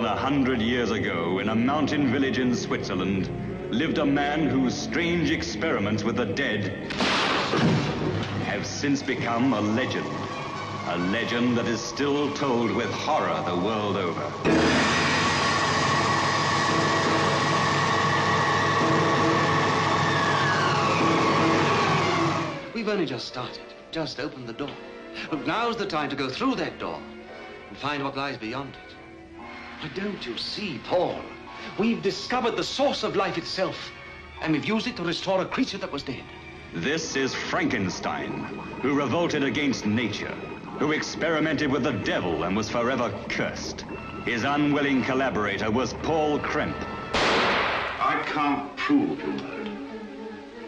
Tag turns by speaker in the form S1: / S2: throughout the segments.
S1: than 100 years ago, in a mountain village in Switzerland, lived a man whose strange experiments with the dead have since become a legend. A legend that is still told with horror the world over.
S2: We've only just started, just opened the door. Look, now's the time to go through that door and find what lies beyond it. Why, don't you see, Paul? We've discovered the source of life itself, and we've used it to restore a creature that was dead.
S1: This is Frankenstein, who revolted against nature, who experimented with the devil and was forever cursed. His unwilling collaborator was Paul Kremp.
S3: I can't prove you murdered,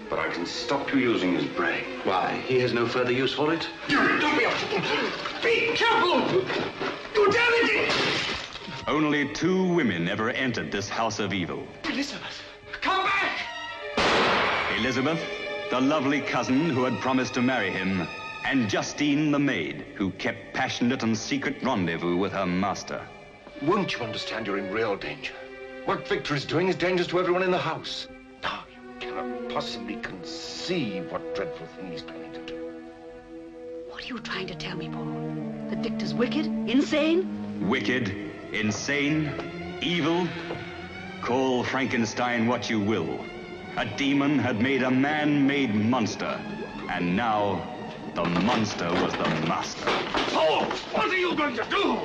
S3: but I can stop you using his brain.
S2: Why, he has no further use for it?
S3: Don't be a fool! Be careful! You damned it!
S1: Only 2 women ever entered this house of evil.
S3: Elizabeth, come back!
S1: Elizabeth, the lovely cousin who had promised to marry him, and Justine the maid, who kept passionate and secret rendezvous with her master.
S3: Won't you understand you're in real danger? What Victor is doing is dangerous to everyone in the house. Now, you cannot possibly conceive what dreadful thing he's planning to do.
S4: What are you trying to tell me, Paul? That Victor's wicked? Insane?
S1: Wicked, insane, evil? Call Frankenstein what you will. A demon had made a man-made monster, and now the monster was the master.
S3: Paul, what are you going to do?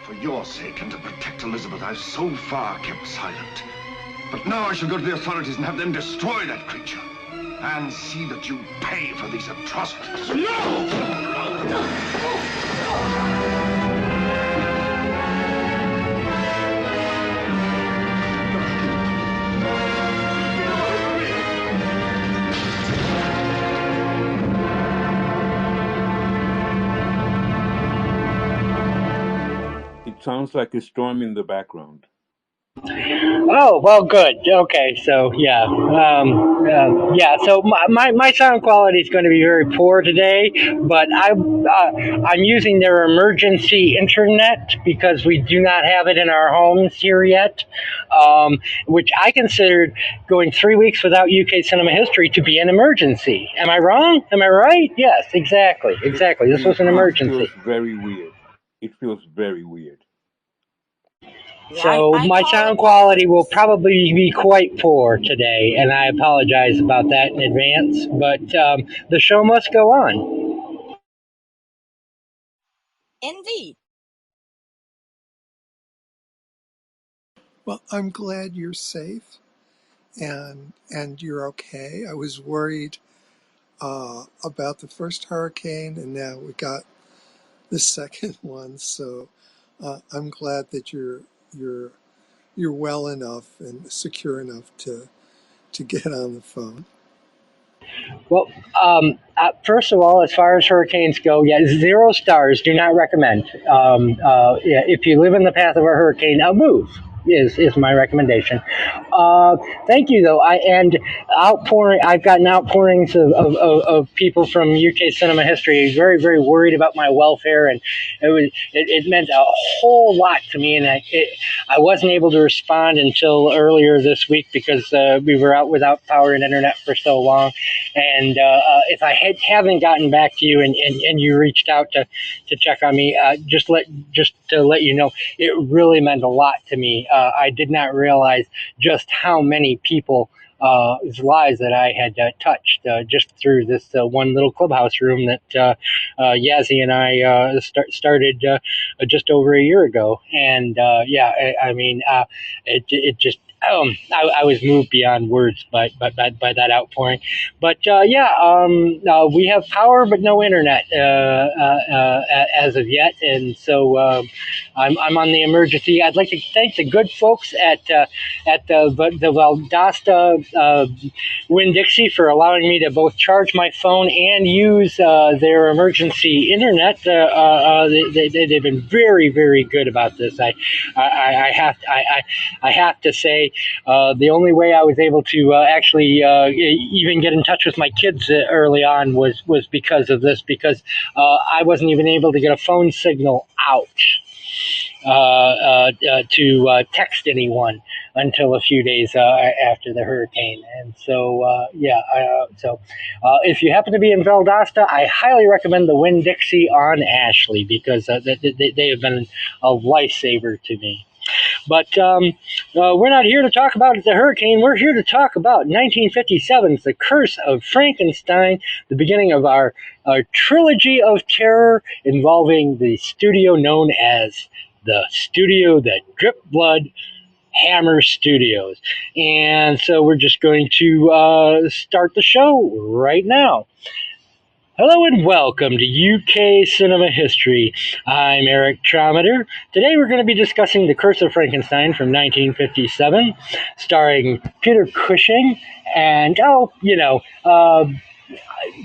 S3: For your sake and to protect Elizabeth, I've so far kept silent. But now I shall go to the authorities and have them destroy that creature. And see that you pay for these atrocities. No!
S5: It sounds like a storm in the background.
S6: Oh, well, good. Okay, so yeah, So my sound quality is going to be very poor today, but I'm using their emergency internet because we do not have it in our homes here yet, which I considered going 3 weeks without UK cinema history to be an emergency. Am I wrong? Am I right? Yes, exactly. This was an emergency.
S5: It feels very weird. It feels very weird.
S6: So my sound quality will probably be quite poor today, and I apologize about that in advance, but the show must go on.
S7: Indeed.
S8: Well, I'm glad you're safe and you're okay. I was worried about the first hurricane, and now we got the second one, so I'm glad that you're well enough and secure enough to get on the phone.
S6: Well, first of all, as far as hurricanes go, 0 stars. Do not recommend. If you live in the path of a hurricane, move. Is my recommendation. Thank you, though. I've gotten outpourings of people from UK cinema history, very, very worried about my welfare, and it meant a whole lot to me. And I wasn't able to respond until earlier this week because we were out without power and internet for so long. And if I haven't gotten back to you and you reached out to check on me, just to let you know, it really meant a lot to me. I did not realize just how many people's lives that I had touched just through this one little clubhouse room that Yassi and I started just over a year ago. And it just I was moved beyond words by that outpouring. But we have power but no internet as of yet, and so I'm on the emergency. I'd like to thank the good folks at the Valdosta Winn-Dixie for allowing me to both charge my phone and use their emergency internet. They've been very, very good about this. I have to say. The only way I was able to actually even get in touch with my kids early on was because of this, because I wasn't even able to get a phone signal out. to text anyone until a few days after the hurricane. And so, if you happen to be in Valdosta, I highly recommend the Winn-Dixie on Ashley because they have been a lifesaver to me. But we're not here to talk about the hurricane. We're here to talk about 1957's The Curse of Frankenstein, the beginning of our trilogy of terror involving the studio known as the studio that dripped blood, Hammer Studios. And so we're just going to start the show right now. Hello and welcome to UK Cinema History. I'm Eric Trommater. Today we're going to be discussing The Curse of Frankenstein from 1957, starring Peter Cushing and,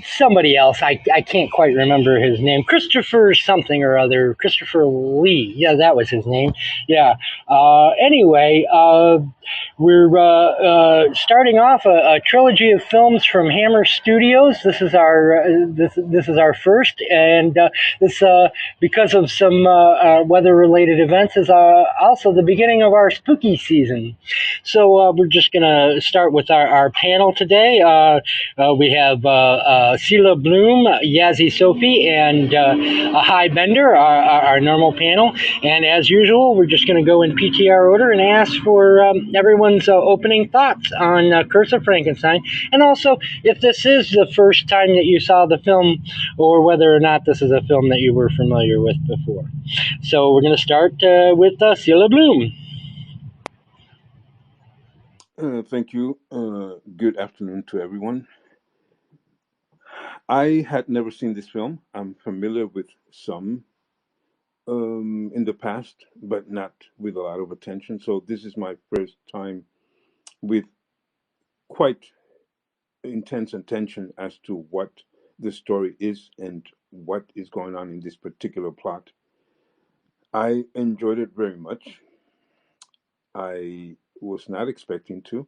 S6: somebody else. I can't quite remember his name. Christopher something or other. Christopher Lee. Yeah, that was his name. Yeah. Anyway, we're starting off a trilogy of films from Hammer Studios. This is our this is our first, and this because of some weather-related events is also the beginning of our spooky season. So we're just gonna start with our panel today. We have Sila, Blume, Yassi, Soufi, and Hi Bender, our normal panel. And as usual, we're just going to go in PTR order and ask for everyone's opening thoughts on Curse of Frankenstein. And also, if this is the first time that you saw the film, or whether or not this is a film that you were familiar with before. So we're going to start with Sila Blume.
S5: Thank you. Good afternoon to everyone. I had never seen this film. I'm familiar with some in the past, but not with a lot of attention. So this is my first time with quite intense attention as to what the story is and what is going on in this particular plot. I enjoyed it very much. I was not expecting to.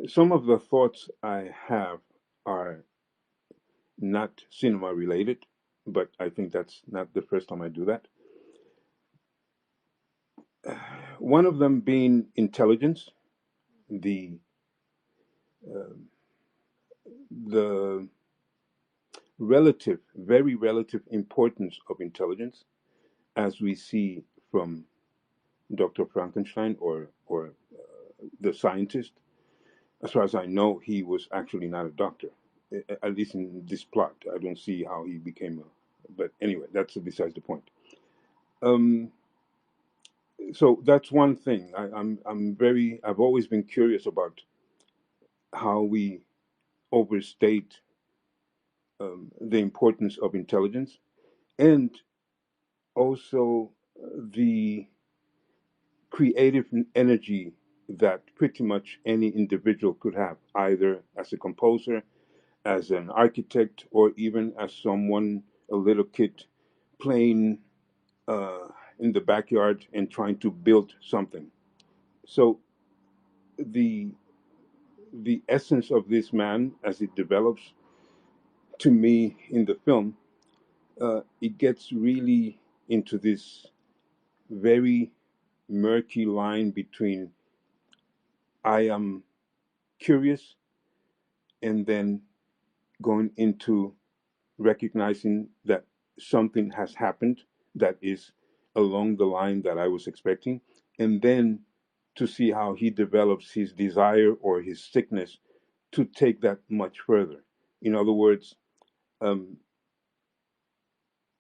S5: Some of the thoughts I have are not cinema related, but I think that's not the first time I do that. One of them being intelligence, the very relative importance of intelligence, as we see from Dr. Frankenstein or the scientist. As far as I know, he was actually not a doctor, at least in this plot. I don't see how he became but anyway, that's besides the point. So that's one thing. I've always been curious about how we overstate the importance of intelligence, and also the creative energy that pretty much any individual could have, either as a composer, as an architect, or even as someone, a little kid, playing in the backyard and trying to build something. So the essence of this man, as it develops to me in the film, it gets really into this very murky line between I am curious and then going into recognizing that something has happened that is along the line that I was expecting, and then to see how he develops his desire or his sickness to take that much further. In other words,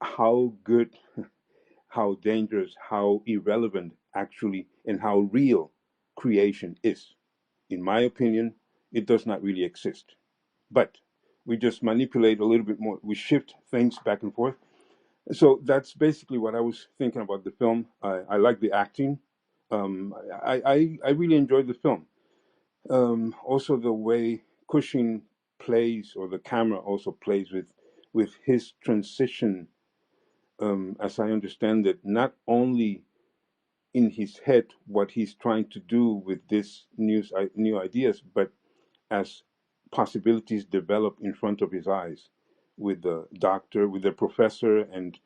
S5: how good, how dangerous, how irrelevant actually, and how real creation is. In my opinion, it does not really exist. But we just manipulate a little bit more. We shift things back and forth. So that's basically what I was thinking about the film. I like the acting. I really enjoyed the film. Also, the way Cushing plays, or the camera also plays with his transition, as I understand it, not only in his head what he's trying to do with this new ideas, but as possibilities develop in front of his eyes. with the doctor, with the professor, and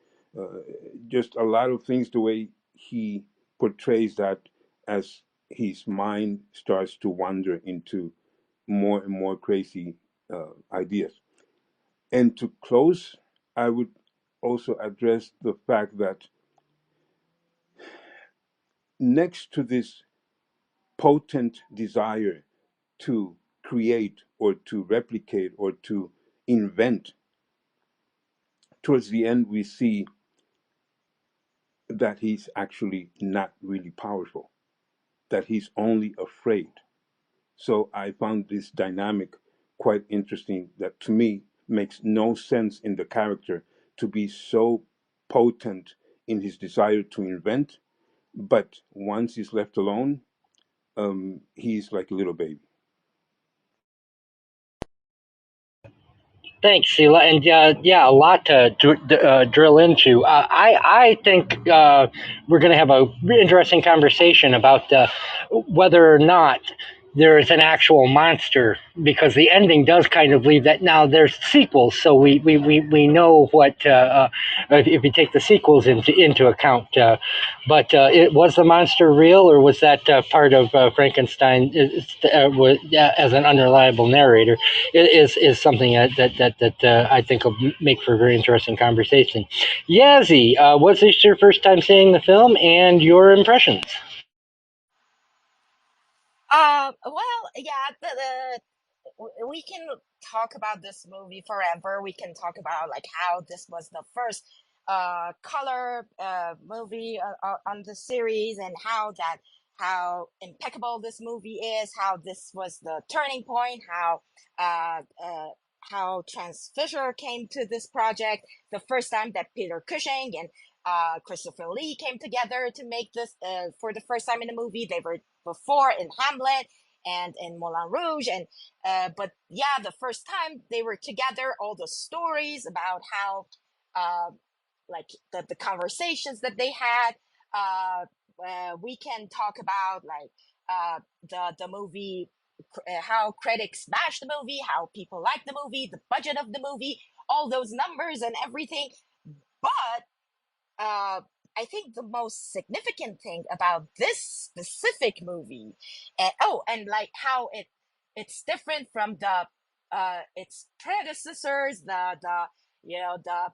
S5: just a lot of things. The way he portrays that as his mind starts to wander into more and more crazy ideas. And to close, I would also address the fact that next to this potent desire to create or to replicate or to invent, towards the end we see that he's actually not really powerful, that he's only afraid. So I found this dynamic quite interesting, that to me makes no sense in the character to be so potent in his desire to invent, but once he's left alone, he's like a little baby.
S6: Thanks, Sila. And yeah, a lot to drill into. I think we're going to have a interesting conversation about whether or not there is an actual monster, because the ending does kind of leave that. Now there's sequels, so we know what if you take the sequels into account. But it was the monster real, or was that part of Frankenstein as an unreliable narrator? It is something that I think will make for a very interesting conversation. Yassi, was this your first time seeing the film, and your impressions?
S7: Well, yeah, we can talk about this movie forever. We can talk about like how this was the first color movie on the series, and how impeccable this movie is, how this was the turning point, how Trans Fisher came to this project, the first time that Peter Cushing and Christopher Lee came together to make this for the first time in a movie. They were before in Hamlet and in Moulin Rouge, and but yeah, the first time they were together, all the stories about how like the conversations that they had, we can talk about like the movie, how critics bashed the movie, how people liked the movie, the budget of the movie, all those numbers and everything. But I think the most significant thing about this specific movie, and like how it's different from the its predecessors, the you know the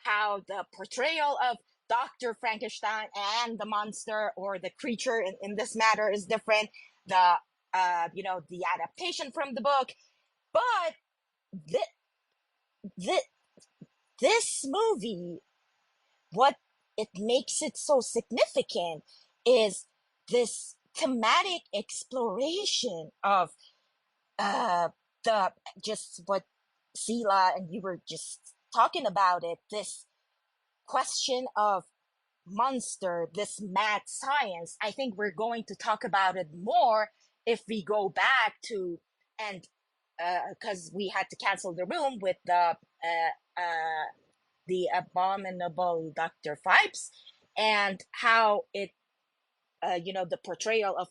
S7: how the portrayal of Dr. Frankenstein and the monster or the creature in this matter is different. The the adaptation from the book, but this movie, what it makes it so significant is this thematic exploration of the just what Sila and you were just talking about it, this question of monster, this mad science. I think we're going to talk about it more if we go back to, and because we had to cancel the room with the abominable Dr. Fipes, and how it the portrayal of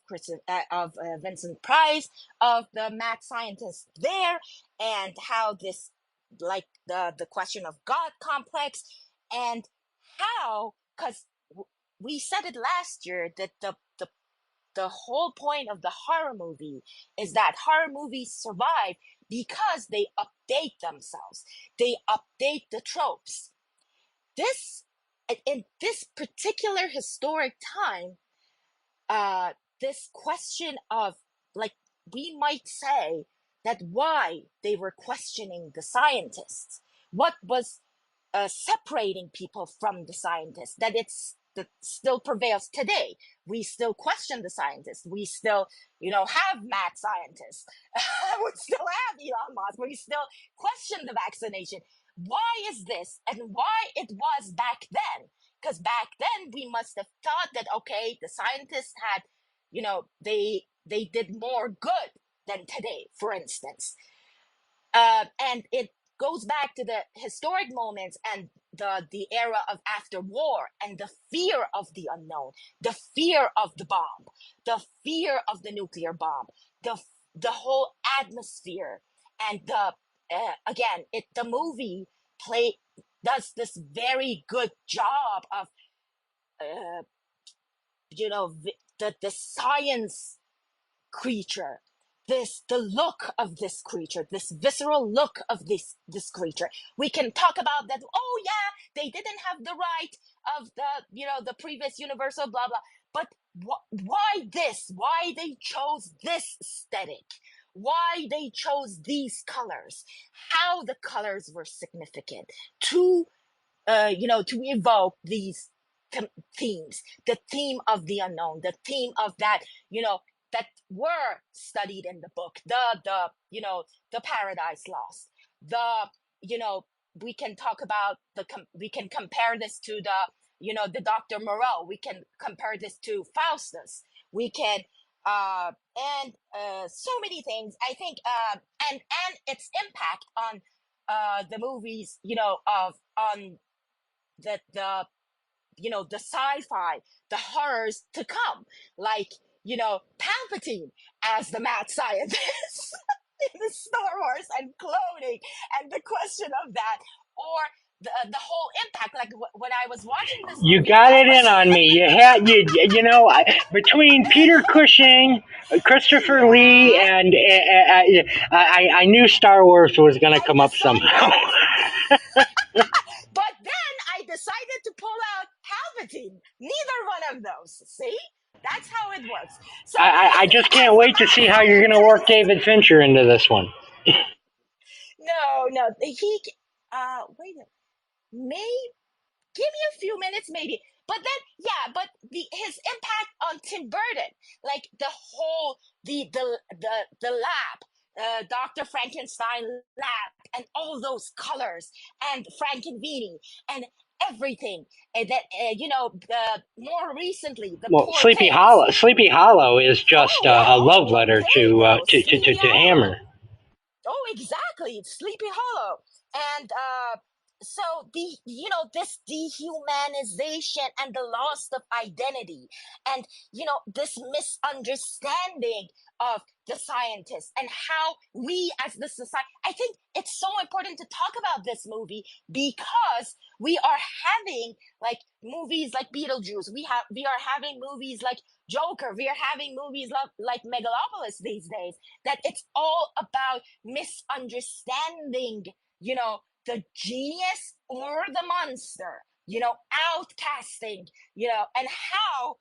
S7: Vincent Price, of the mad scientist there, and how this, like the question of God complex, and how, because we said it last year, that the whole point of the horror movie is that horror movies survive because they update themselves, they update the tropes. This, in this particular historic time, this question of, like, we might say that why they were questioning the scientists, what was separating people from the scientists, that still prevails today. We still question the scientists. We still, have mad scientists. We still have Elon Musk. We still question the vaccination. Why is this, and why it was back then? Because back then we must have thought that, okay, the scientists had, they did more good than today, for instance. And it goes back to the historic moments and the era of after war, and the fear of the unknown, the fear of the bomb, the fear of the nuclear bomb, the whole atmosphere, and again, the movie does this very good job of uh, the science creature, the look of this creature, this visceral look of this creature. We can talk about that. Oh yeah, they didn't have the right of the previous universal blah blah. But why this? Why they chose this aesthetic? Why they chose these colors? How the colors were significant to to evoke these themes, the theme of the unknown, the theme of that, that were studied in the book, the Paradise Lost, you know, we can talk about we can compare this to the Dr. Moreau, we can compare this to Faustus, we can, so many things, I think, and its impact on the movies, on the sci-fi, the horrors to come, like Palpatine as the mad scientist in the Star Wars, and cloning, and the question of that, or the whole impact. Like when I was watching this movie,
S6: you got it in on me. Between Peter Cushing, Christopher Lee, and I knew Star Wars was going to come up somehow.
S7: But then I decided to pull out Palpatine. Neither one of those. See? That's how it works. So
S6: I just can't wait to see how you're going to work David Fincher into this one.
S7: No, he. Wait a minute. Give me a few minutes, maybe. But then, yeah, but his impact on Tim Burton, like the whole the lab, Dr. Frankenstein lab, and all those colors, and Frankenweenie, and everything, and that more recently
S6: Sleepy Hollow is just a love letter to Hammer.
S7: Oh, exactly. It's Sleepy Hollow. And so this dehumanization and the loss of identity, and this misunderstanding of the scientists, and how we as the society, I think it's so important to talk about this movie, because we are having like movies like Beetlejuice, we are having movies like Joker, we are having movies like Megalopolis these days, that it's all about misunderstanding, the genius or the monster, outcasting, and how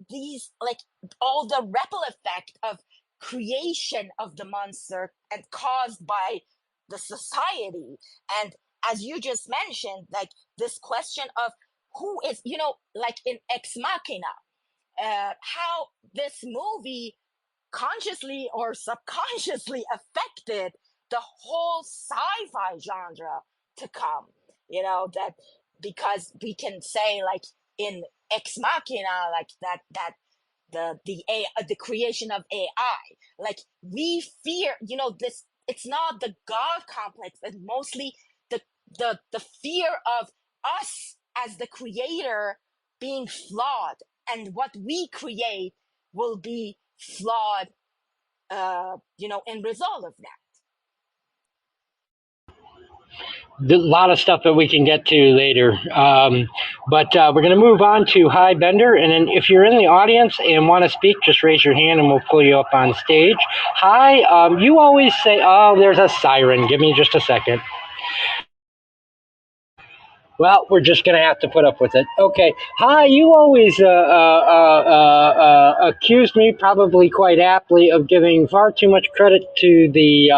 S7: these, like, all the ripple effect of creation of the monster and caused by the society. And as you just mentioned, like this question of who is, like in Ex Machina, how this movie consciously or subconsciously affected the whole sci-fi genre to come, that, because we can say, like, in Ex Machina, like that the creation of AI, like, we fear, this, it's not the God complex, but mostly the fear of us as the creator being flawed, and what we create will be flawed, in result of that.
S6: A lot of stuff that we can get to later. But we're going to move on to Hi Bender. And then if you're in the audience and want to speak, just raise your hand and we'll pull you up on stage. Hi, you always say, oh, there's a siren. Give me just a second. Well, we're just going to have to put up with it. Okay. Hi, you always accused me, probably quite aptly, of giving far too much credit to the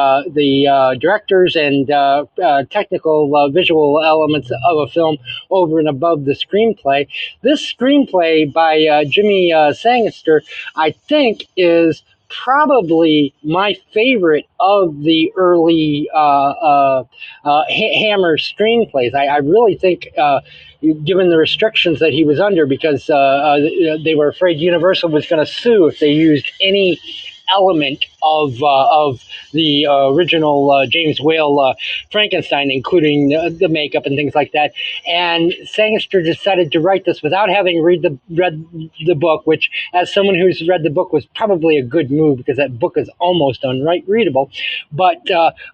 S6: directors and technical visual elements of a film over and above the screenplay. This screenplay by Jimmy Sangster, I think, is probably my favorite of the early Hammer screenplays. I really think, given the restrictions that he was under, because they were afraid Universal was going to sue if they used any element of the original James Whale Frankenstein, including the makeup and things like that. And Sangster decided to write this without having read the book, which, as someone who's read the book, was probably a good move because that book is almost unreadable. But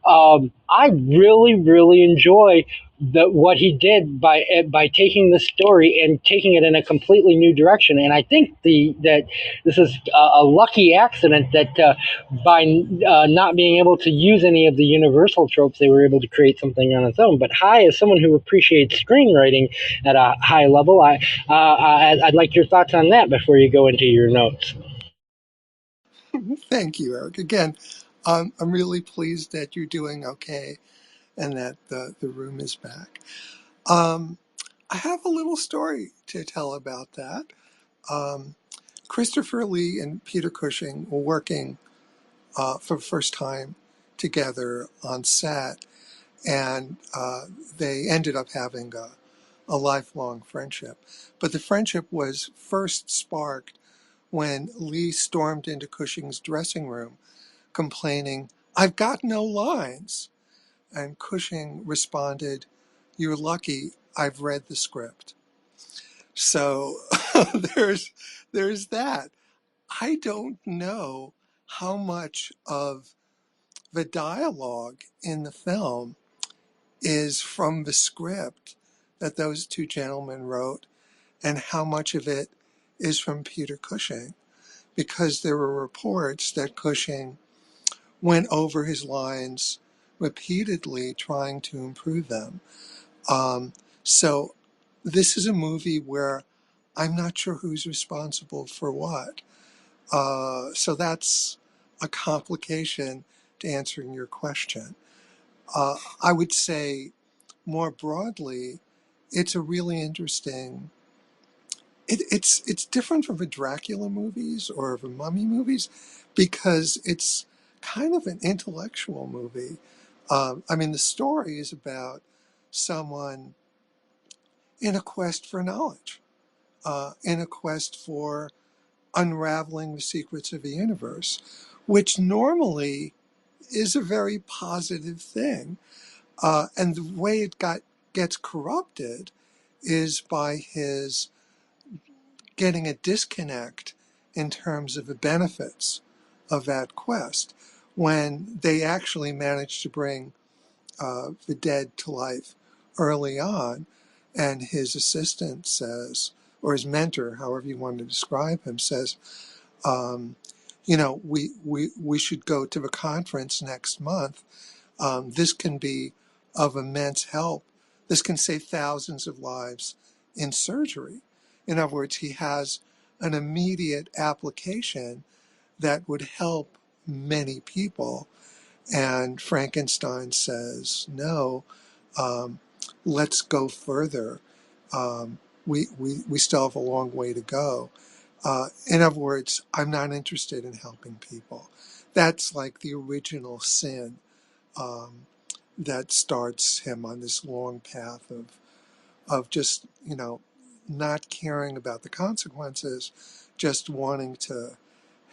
S6: I really, really enjoy what he did by taking the story and taking it in a completely new direction. And I think that this is a lucky accident that by not being able to use any of the universal tropes, they were able to create something on its own. But as someone who appreciates screenwriting at a high level, I'd like your thoughts on that before you go into your notes.
S8: Thank you, Eric. Again, I'm really pleased that you're doing okay and that the room is back. I have a little story to tell about that. Christopher Lee and Peter Cushing were working for the first time together on set, and they ended up having a lifelong friendship. But the friendship was first sparked when Lee stormed into Cushing's dressing room complaining, "I've got no lines." And Cushing responded, "You're lucky, I've read the script." So there's that. I don't know how much of the dialogue in the film is from the script that those two gentlemen wrote and how much of it is from Peter Cushing, because there were reports that Cushing went over his lines repeatedly trying to improve them. So this is a movie where I'm not sure who's responsible for what. So that's a complication to answering your question. I would say more broadly, it's a really interesting. It's different from the Dracula movies or the Mummy movies because it's kind of an intellectual movie. I mean, the story is about someone in a quest for knowledge, in a quest for unraveling the secrets of the universe, which normally is a very positive thing. And the way it gets corrupted is by his getting a disconnect in terms of the benefits of that quest when they actually managed to bring the dead to life early on. And his assistant says, or his mentor, however you want to describe him, says, we should go to the conference next month. This can be of immense help. This can save thousands of lives in surgery. In other words, he has an immediate application that would help many people. And Frankenstein says, no, let's go further. We still have a long way to go. In other words, I'm not interested in helping people. That's like the original sin that starts him on this long path of just, not caring about the consequences, just wanting to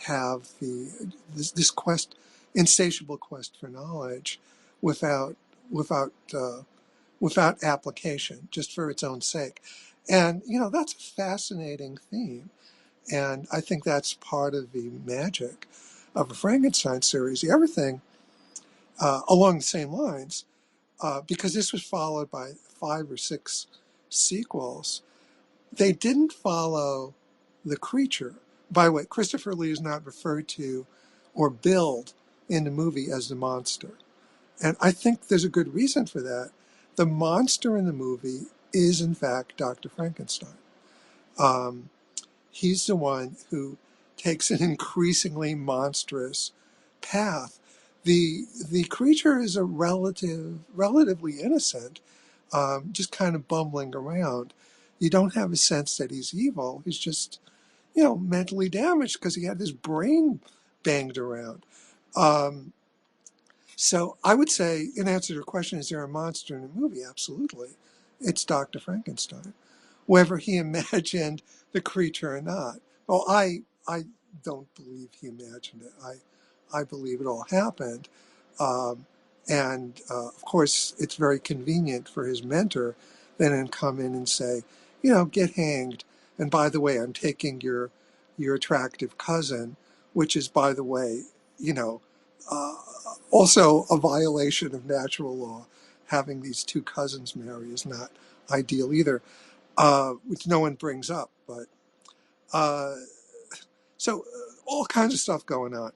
S8: have this quest, insatiable quest for knowledge, without without without application, just for its own sake. And that's a fascinating theme, and I think that's part of the magic of the Frankenstein series. The other thing, along the same lines, because this was followed by 5 or 6 sequels, they didn't follow the creature. By the way, Christopher Lee is not referred to or billed in the movie as the monster. And I think there's a good reason for that. The monster in the movie is, in fact, Dr. Frankenstein. He's the one who takes an increasingly monstrous path. The creature is a relatively innocent, just kind of bumbling around. You don't have a sense that he's evil. He's just, mentally damaged because he had his brain banged around. So I would say, in answer to your question, is there a monster in the movie? Absolutely. It's Dr. Frankenstein, whether he imagined the creature or not. Well, I don't believe he imagined it. I believe it all happened. Um, and of course, it's very convenient for his mentor then to come in and say, you know, get hanged. And by the way, I'm taking your attractive cousin, which is, by the way, you know, uh, also a violation of natural law. Having these two cousins marry is not ideal either, which no one brings up. But uh, so all kinds of stuff going on.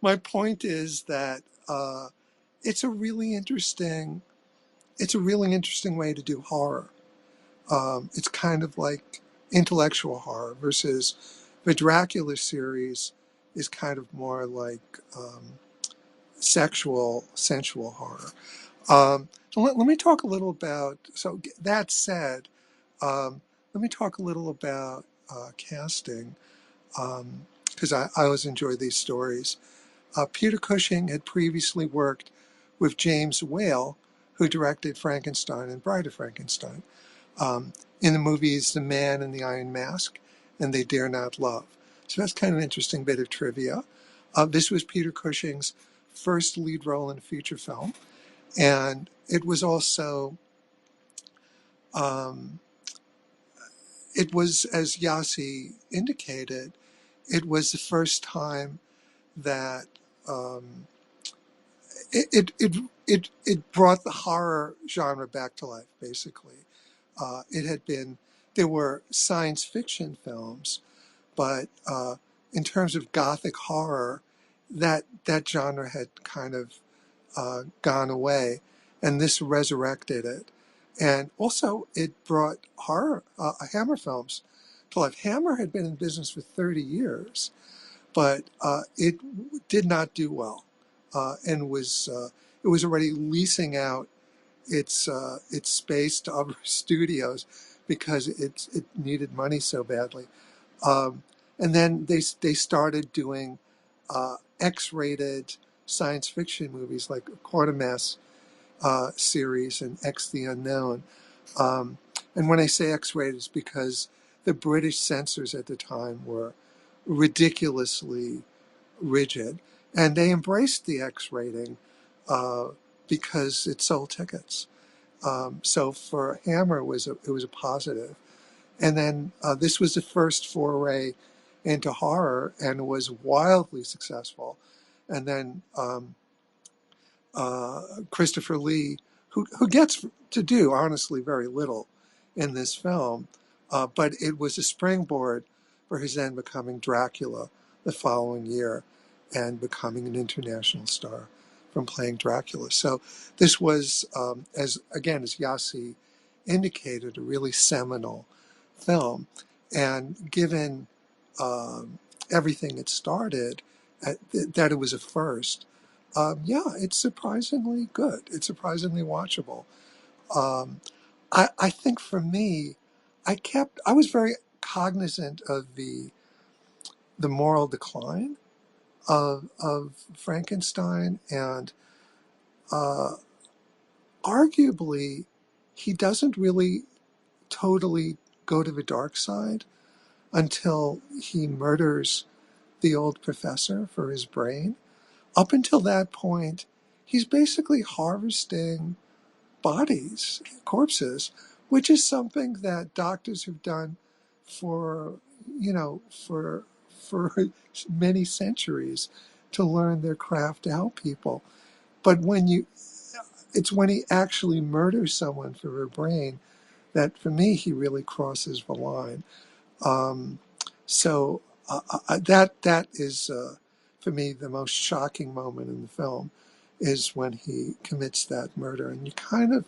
S8: My point is that it's a really interesting way to do horror. It's kind of like intellectual horror versus the Dracula series is kind of more like sensual horror. So let me talk a little about. So that said, let me talk a little about casting because I always enjoy these stories. Peter Cushing had previously worked with James Whale, who directed Frankenstein and Bride of Frankenstein, in the movies The Man in the Iron Mask and They Dare Not Love. So that's kind of an interesting bit of trivia. This was Peter Cushing's first lead role in a feature film, and it was also, it was, as Yassi indicated, it was the first time that it brought the horror genre back to life, basically. It had been, there were science fiction films, but in terms of gothic horror, that genre had kind of gone away, and this resurrected it. And also, it brought horror, Hammer films to life. Hammer had been in business for 30 years, but it did not do well, and it was already leasing out its space to other studios because it needed money so badly. And then they started doing X-rated science fiction movies like Quatermass series and X the Unknown. And when I say X-rated, it's because the British censors at the time were ridiculously rigid, and they embraced the X rating because it sold tickets. So for Hammer, it was a positive. And then this was the first foray into horror, and it was wildly successful. And then Christopher Lee, who gets to do honestly very little in this film, but it was a springboard for his then becoming Dracula the following year and becoming an international star from playing Dracula. So this was, as Yassi indicated, a really seminal film. And given everything it started, that it was a first, yeah, it's surprisingly good. It's surprisingly watchable. Um, I think for me, I was very cognizant of the moral decline of Frankenstein, and arguably, he doesn't really totally go to the dark side until he murders the old professor for his brain. Up until that point, he's basically harvesting bodies, corpses, which is something that doctors have done for, for many centuries to learn their craft to help people. But it's when he actually murders someone for their brain that, for me, he really crosses the line. Um, so that is, for me, the most shocking moment in the film is when he commits that murder, and you kind of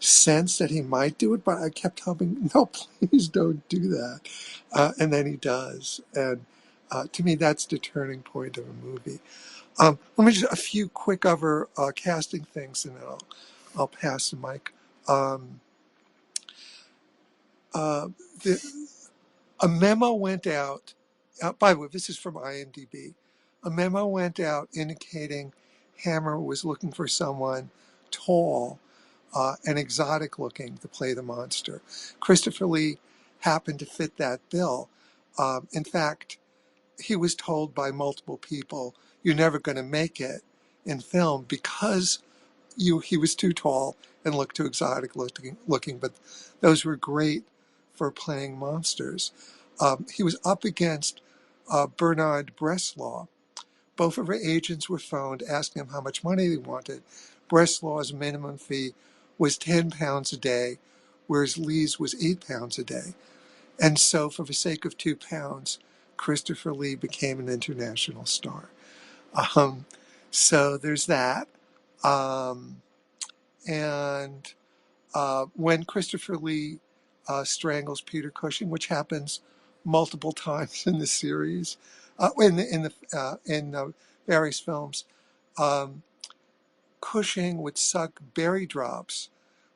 S8: sense that he might do it, but I kept hoping, no, please don't do that, and then he does, and to me, that's the turning point of a movie. Let me just a few quick other casting things, and then I'll pass the mic. Um, uh, a memo went out. By the way, this is from IMDb. A memo went out indicating Hammer was looking for someone tall and exotic looking to play the monster. Christopher Lee happened to fit that bill. In fact, he was told by multiple people, "You're never going to make it in film because he was too tall and looked too exotic looking." But those were great for playing monsters. He was up against Bernard Breslau's. Both of her agents were phoned asking him how much money they wanted. Breslau's minimum fee was £10 a day, whereas Lee's was £8 a day. And so for the sake of £2, Christopher Lee became an international star. So there's that. And when Christopher Lee strangles Peter Cushing, which happens multiple times in the series, in various films, Cushing would suck berry drops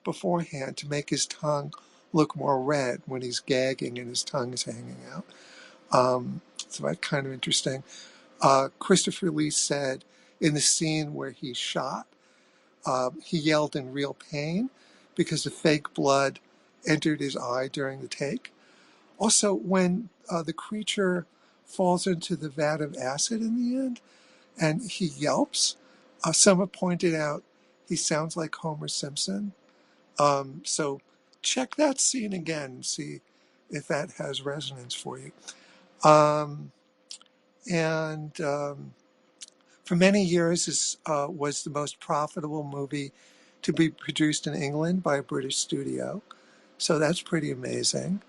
S8: beforehand to make his tongue look more red when he's gagging and his tongue is hanging out. So that's kind of interesting. Christopher Lee said in the scene where he's shot, he yelled in real pain because the fake blood entered his eye during the take. Also, when the creature falls into the vat of acid in the end and he yelps, someone pointed out he sounds like Homer Simpson. So check that scene again and see if that has resonance for you. For many years, this was the most profitable movie to be produced in England by a British studio. So that's pretty amazing.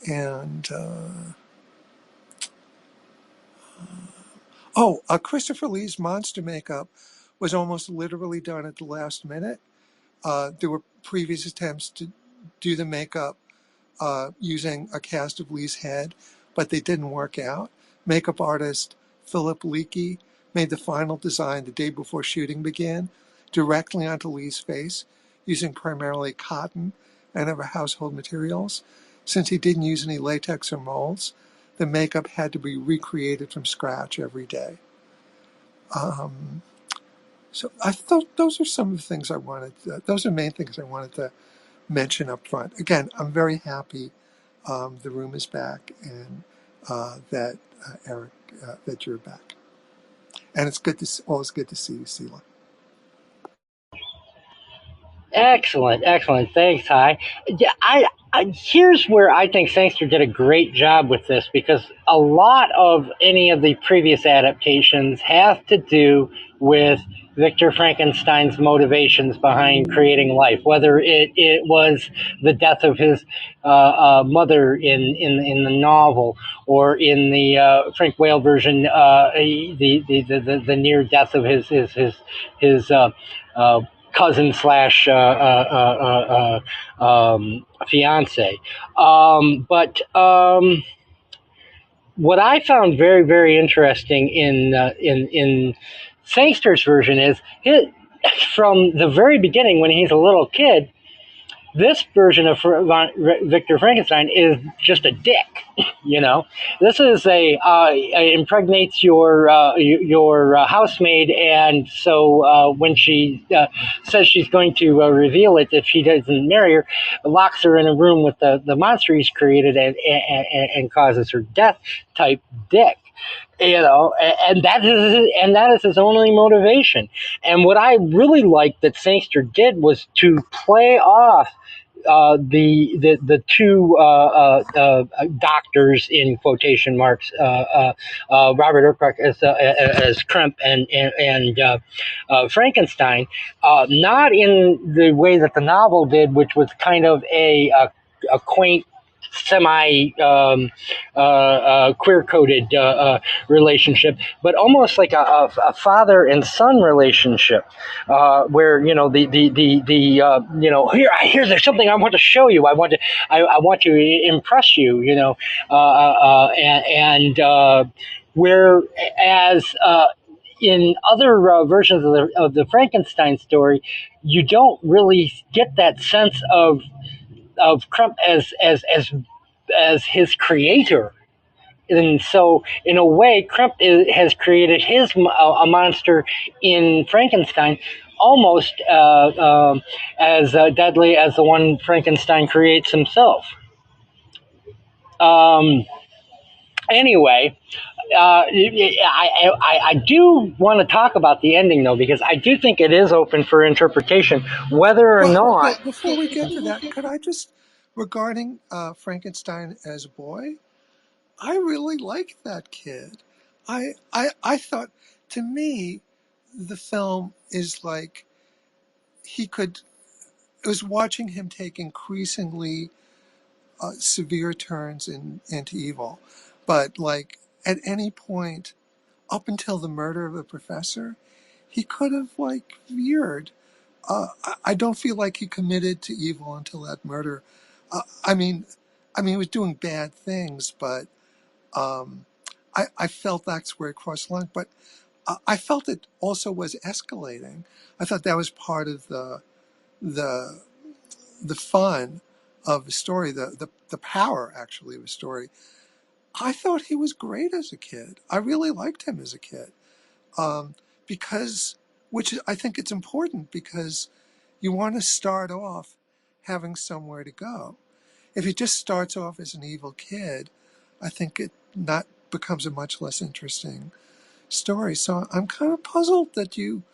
S8: And Christopher Lee's monster makeup was almost literally done at the last minute. There were previous attempts to do the makeup using a cast of Lee's head, but they didn't work out. Makeup artist Philip Leakey made the final design the day before shooting began, directly onto Lee's face, using primarily cotton and other household materials. Since he didn't use any latex or molds, the makeup had to be recreated from scratch every day. So I thought those are some of the things I wanted. Those are main things I wanted to mention up front. Again, I'm very happy the room is back and that Eric, that you're back. And it's always good to see you, Sila.
S6: Excellent. Thanks, Ty. Yeah, here's where I think Sangster did a great job with this, because a lot of any of the previous adaptations have to do with Victor Frankenstein's motivations behind creating life, whether it was the death of his mother in the novel, or in the Frank Whale version, the near death of his cousin slash fiance. But what I found very, very interesting in Sangster's version is from the very beginning, when he's a little kid, this version of Victor Frankenstein is just a dick. This is impregnates your housemaid, and so when she says she's going to reveal it if she doesn't marry her, locks her in a room with the monster he's created and causes her death. Type dick. And that is his only motivation. And what I really liked that Sangster did was to play off the two doctors, in quotation marks, Robert Urquhart as Kremp and Frankenstein, not in the way that the novel did, which was kind of a quaint, semi queer-coded relationship, but almost like a father and son relationship, where here there's something I want to show you. I want to impress you. Whereas in other versions of the Frankenstein story, you don't really get that sense of Crump as his creator. And so, in a way, Crump has created a monster in Frankenstein, almost as deadly as the one Frankenstein creates himself. Anyway, I do want to talk about the ending though, because I do think it is open for interpretation, whether or not.
S8: But before we get to that, could I just, regarding Frankenstein as a boy, I really liked that kid. I thought, to me, the film is like I was watching him take increasingly severe turns into evil. But like at any point, up until the murder of the professor, he could have like veered. I don't feel like he committed to evil until that murder. I mean, he was doing bad things, but um, I felt that's where he crossed the line. But I felt it also was escalating. I thought that was part of the the fun of the story, the power actually of the story. I thought he was great as a kid. I really liked him as a kid, um, because, I think it's important because you want to start off having somewhere to go. If he just starts off as an evil kid, I think it not becomes a much less interesting story. So I'm kind of puzzled that you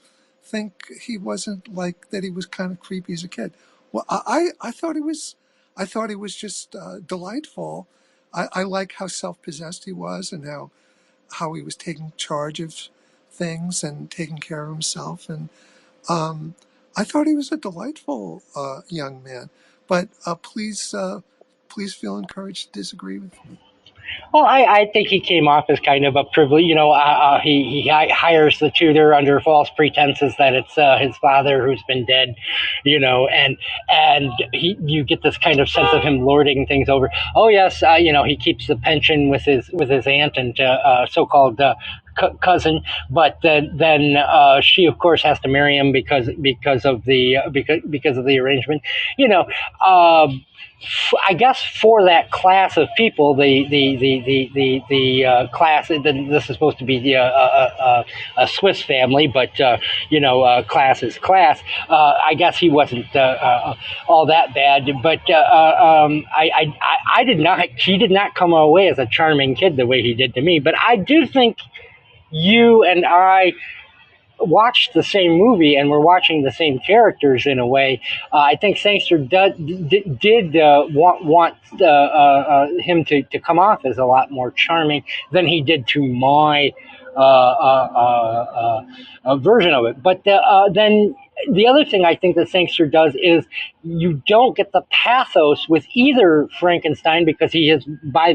S8: think he wasn't like that. He was kind of creepy as a kid. Well, I thought he was just delightful. I like how self-possessed he was and how he was taking charge of things and taking care of himself. And I thought he was a delightful young man. But please feel encouraged to disagree with me.
S6: Well, I think he came off as kind of a privilege. He hires the tutor under false pretenses that it's his father who's been dead, and you get this kind of sense of him lording things over. Oh yes, he keeps the pension with his aunt and so-called cousin, but then she of course has to marry him because of the arrangement. I guess for that class of people, the class. This is supposed to be a Swiss family, but class is class. I guess he wasn't all that bad, but I did not. He did not come away as a charming kid the way he did to me. But I do think you and I watched the same movie and we're watching the same characters in a way. I think Sangster did want him to come off as a lot more charming than he did to my version of it. But then the other thing I think that Sangster does is you don't get the pathos with either Frankenstein, because he is by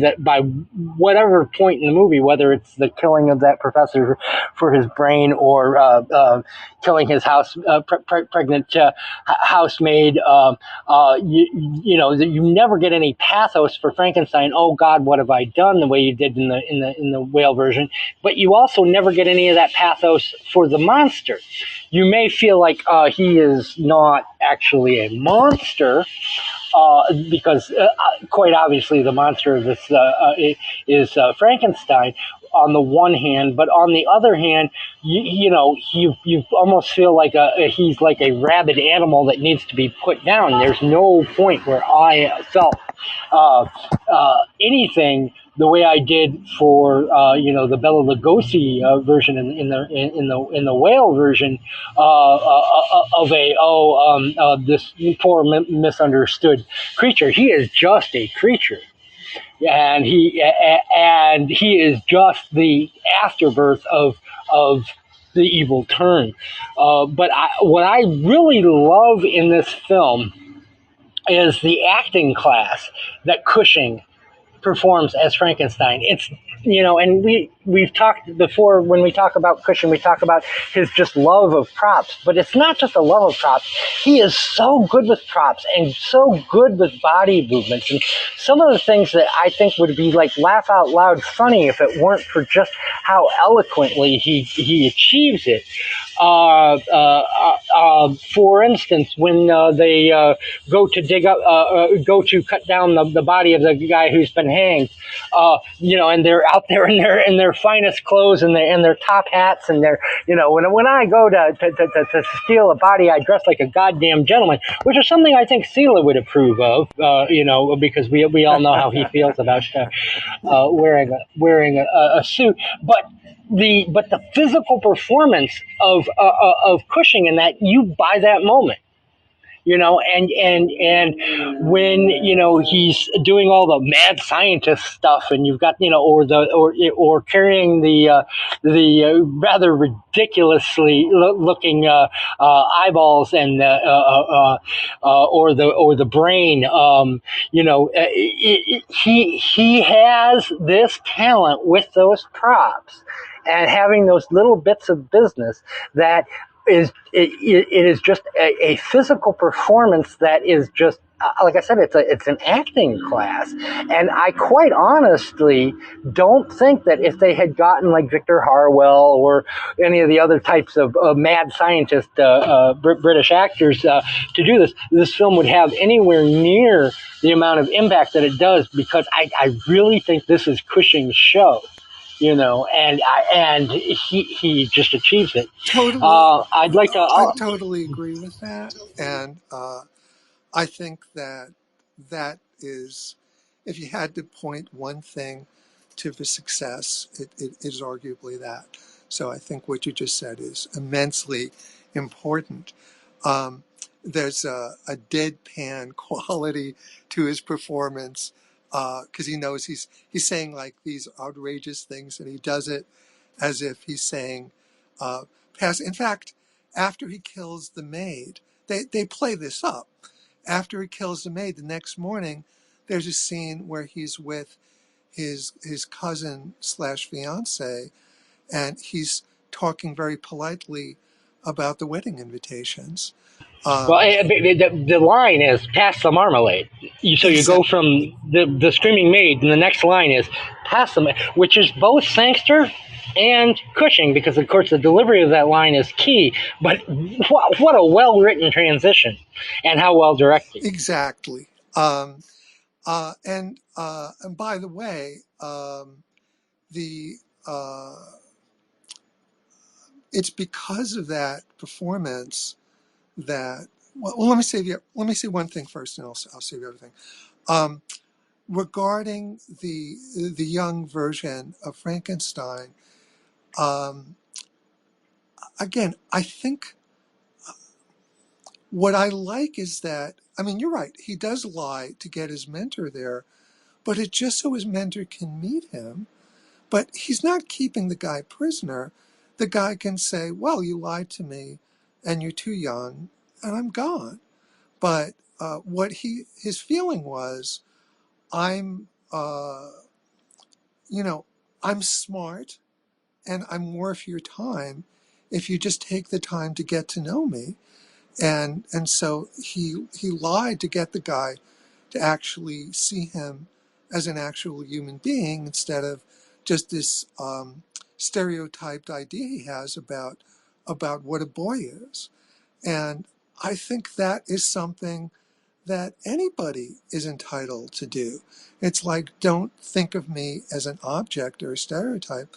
S6: whatever point in the movie, whether it's the killing of that professor for his brain or killing his pregnant housemaid, you never get any pathos for Frankenstein. Oh God, what have I done? The way you did in the whale version, but you also never get any of that pathos for the monster. You may feel like he is not actually a monster, because quite obviously the monster of this is Frankenstein on the one hand, but on the other hand, you almost feel like he's like a rabid animal that needs to be put down. There's no point where I felt anything the way I did for the Bela Lugosi version in the whale version of this poor misunderstood creature. He is just a creature, and he is just the afterbirth of the evil turn. But what I really love in this film is the acting class that Cushing performs as Frankenstein. It's, and we've talked before, when we talk about Cushing, we talk about his just love of props, but it's not just a love of props. He is so good with props and so good with body movements, and some of the things that I think would be like laugh out loud funny if it weren't for just how eloquently he achieves it. For instance, when they go to dig up, go to cut down the body of the guy who's been hanged, and they're out there in their finest clothes and their top hats, and they're, when I go to steal a body, I dress like a goddamn gentleman, which is something I think Sila would approve of, because we all know how he feels about wearing a suit, but the physical performance of Cushing in that, you buy that moment, and when he's doing all the mad scientist stuff, and you've got or carrying the rather ridiculously looking eyeballs and or the brain, he has this talent with those props and having those little bits of business that it is just a physical performance that is just like I said, it's an acting class, and I quite honestly don't think that if they had gotten like Victor Harwell or any of the other types of mad scientist British actors to do this film would have anywhere near the amount of impact that it does, because I really think this is Cushing's show. And he just achieves it.
S8: Totally.
S6: I'd like to.
S8: I totally agree with that, and I think that is, if you had to point one thing to the success, it is arguably that. So I think what you just said is immensely important. There's a deadpan quality to his performance, because he knows he's saying like these outrageous things, and he does it as if he's saying past. In fact, after he kills the maid, they play this up. After he kills the maid, the next morning, there's a scene where he's with his cousin / fiance, and he's talking very politely about the wedding invitations.
S6: The line is "pass the marmalade." You go from the screaming maid, and the next line is "pass the," which is both Sangster and Cushing, because of course the delivery of that line is key. But what a well-written transition, and how well directed.
S8: Exactly. And by the way, it's because of that performance that. Well, let me say one thing first, and I'll say the other thing. Regarding the young version of Frankenstein, again, I think what I like is that, I mean, you're right, he does lie to get his mentor there, but it's just so his mentor can meet him. But he's not keeping the guy prisoner. The guy can say, well, you lied to me, and you're too young, and I'm gone. But what his feeling was, I'm smart, and I'm worth your time if you just take the time to get to know me. And so he lied to get the guy to actually see him as an actual human being, instead of just this stereotyped idea he has about what a boy is. And I think that is something that anybody is entitled to do. It's like, don't think of me as an object or a stereotype.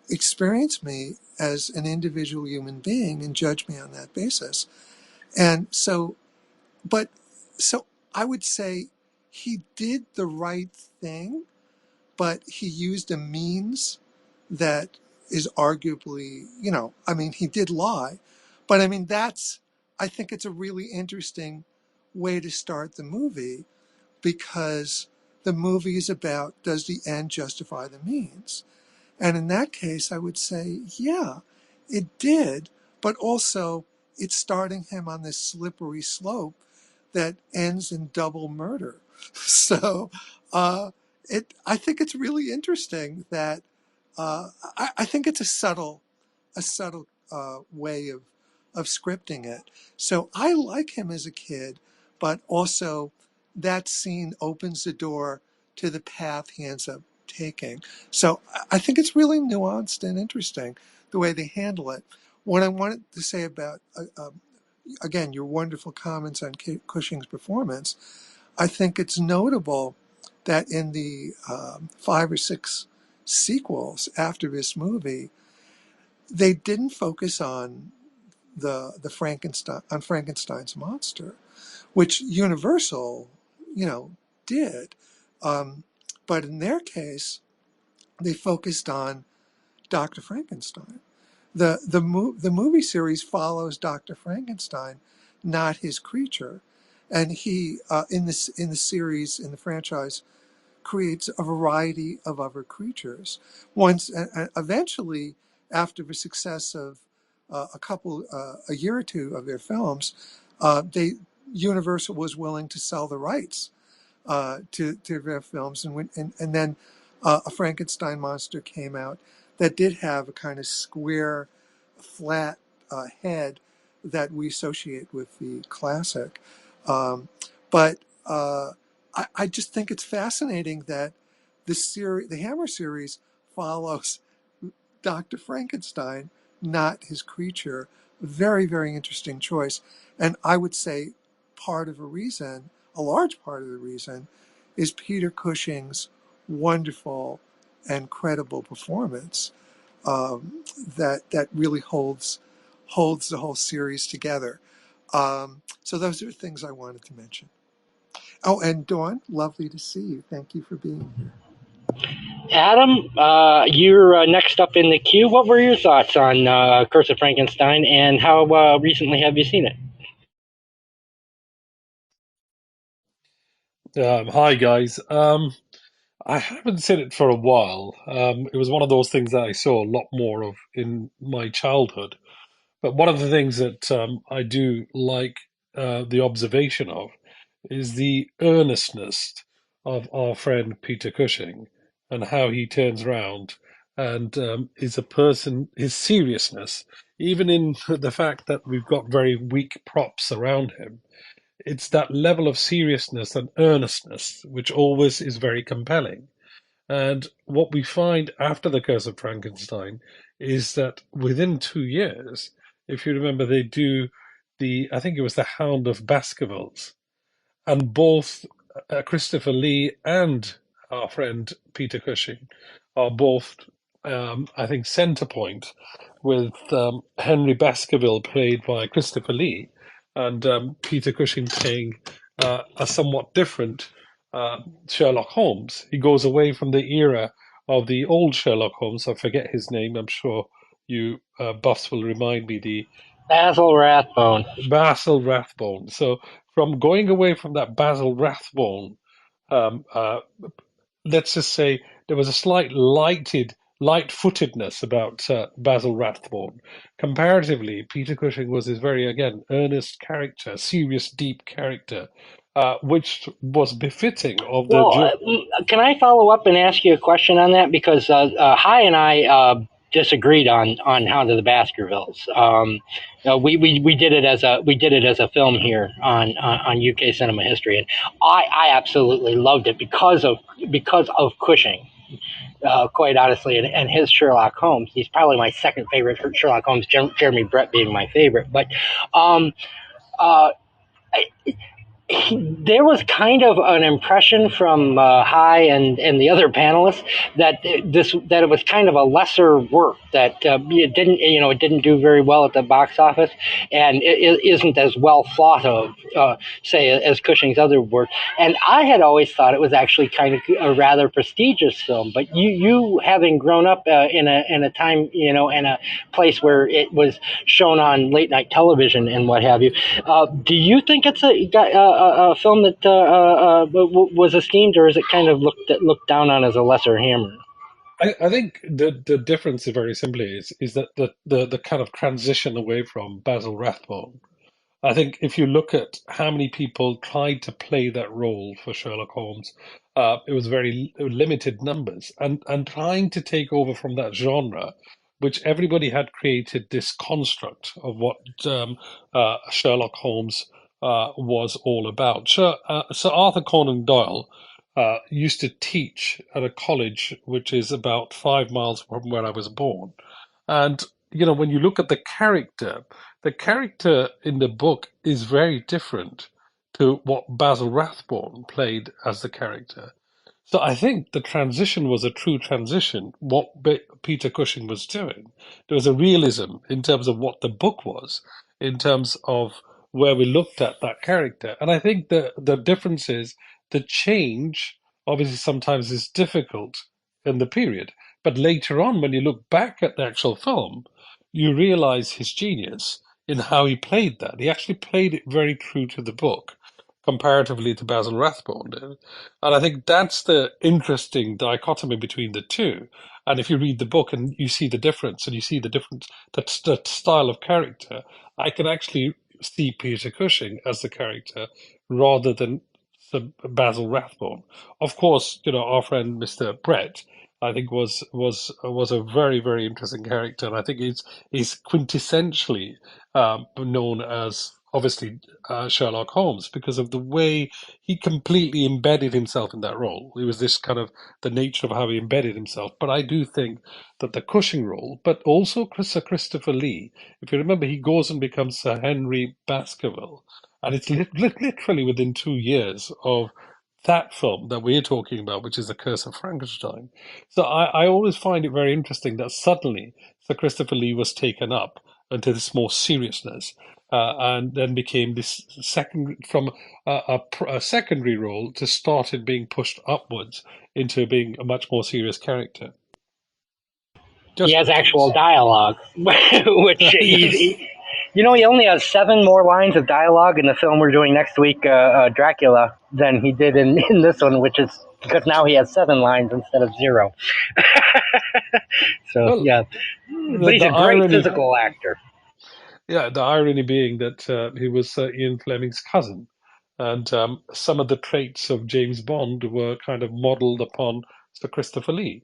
S8: Experience me as an individual human being and judge me on that basis. And so I would say he did the right thing, but he used a means that is arguably, he did lie. But I mean, I think it's a really interesting way to start the movie, because the movie is about, does the end justify the means? And in that case, I would say, yeah, it did, but also it's starting him on this slippery slope that ends in double murder. So I think it's really interesting that I think it's a subtle way of scripting it. So I like him as a kid, but also that scene opens the door to the path he ends up taking. So I think it's really nuanced and interesting the way they handle it. What I wanted to say about again, your wonderful comments on Cushing's performance, I think it's notable that in the 5 or 6 sequels after this movie, they didn't focus on the Frankenstein's monster, which Universal, did. But in their case, they focused on Dr. Frankenstein. The movie series follows Dr. Frankenstein, not his creature, and he in the series, in the franchise, creates a variety of other creatures. Once eventually, after the success of a year or two of their films, they Universal was willing to sell the rights to their films, and then a Frankenstein monster came out that did have a kind of square, flat head that we associate with the classic. But I just think it's fascinating that the Hammer series follows Dr. Frankenstein, not his creature. Very, very interesting choice. And I would say a large part of the reason, is Peter Cushing's wonderful and credible performance that really holds the whole series together. So those are things I wanted to mention. Oh, and Dawn, lovely to see you. Thank you for being here.
S6: Adam, you're next up in the queue. What were your thoughts on Curse of Frankenstein, and how recently have you seen it?
S9: Hi guys. I haven't seen it for a while. It was one of those things that I saw a lot more of in my childhood. But one of the things that I do like the observation of is the earnestness of our friend Peter Cushing and how he turns around and is a person, his seriousness, even in the fact that we've got very weak props around him. It's that level of seriousness and earnestness which always is very compelling. And what we find after The Curse of Frankenstein is that within 2 years, if you remember, they do I think it was The Hound of Baskervilles, and both Christopher Lee and our friend Peter Cushing are both, I think, center point, with Henry Baskerville played by Christopher Lee and Peter Cushing playing a somewhat different Sherlock Holmes. He goes away from the era of the old Sherlock Holmes. I forget his name. I'm sure you buffs will remind me. The
S6: Basil Rathbone.
S9: Basil Rathbone. So from going away from that Basil Rathbone, um, uh, let's just say there was a slight light-footedness about Basil Rathbone. Comparatively, Peter Cushing was this very, again, earnest character, serious, deep character, which was befitting of the.
S6: Well, can I follow up and ask you a question on that? Because Hi and I disagreed on Hound of the Baskervilles. We did it as a film here on UK cinema history, and I absolutely loved it because of Cushing. Quite honestly, and his Sherlock Holmes. He's probably my second favorite Sherlock Holmes. Jeremy Brett being my favorite, but. There was kind of an impression from High and the other panelists that it was kind of a lesser work, that it didn't do very well at the box office, and it isn't as well thought of, say, as Cushing's other work. And I had always thought it was actually kind of a rather prestigious film. But you having grown up in a time, in a place where it was shown on late night television and what have you, do you think it's a film that was esteemed, or is it kind of looked down on as a lesser Hammer?
S9: I think the difference very simply is that the kind of transition away from Basil Rathbone. I think if you look at how many people tried to play that role for Sherlock Holmes, it was very limited numbers, and trying to take over from that genre, which everybody had created this construct of what Sherlock Holmes was all about. Sir Arthur Conan Doyle used to teach at a college which is about 5 miles from where I was born. And when you look at the character in the book is very different to what Basil Rathbone played as the character. So I think the transition was a true transition, what Peter Cushing was doing. There was a realism in terms of what the book was, in terms of where we looked at that character. And I think the difference is the change, obviously, sometimes is difficult in the period. But later on, when you look back at the actual film, you realize his genius in how he played that. He actually played it very true to the book, comparatively to Basil Rathbone did. And I think that's the interesting dichotomy between the two. And if you read the book and you see the difference, and you see the difference, that style of character, I can actually see Peter Cushing as the character rather than Basil Rathbone. Of course, our friend Mr. Brett, I think was a very, very interesting character, and I think he's quintessentially known as obviously Sherlock Holmes because of the way he completely embedded himself in that role. It was this kind of the nature of how he embedded himself. But I do think that the Cushing role, but also Sir Christopher Lee, if you remember, he goes and becomes Sir Henry Baskerville. And it's literally within 2 years of that film that we're talking about, which is The Curse of Frankenstein. So I always find it very interesting that suddenly Sir Christopher Lee was taken up into this more seriousness, and then became this a secondary role to started being pushed upwards into being a much more serious character.
S6: He
S9: Just
S6: has
S9: my
S6: actual
S9: thoughts.
S6: dialogue, which
S9: Yes.
S6: he only has 7 more lines of dialogue in the film we're doing next week, Dracula, than he did in this one, which is because now he has 7 lines instead of 0. So,
S9: Well,
S6: yeah. But he's
S9: the
S6: a great
S9: irony,
S6: physical actor.
S9: yeah, the irony being that he was Ian Fleming's cousin, and some of the traits of James Bond were kind of modeled upon Sir Christopher Lee.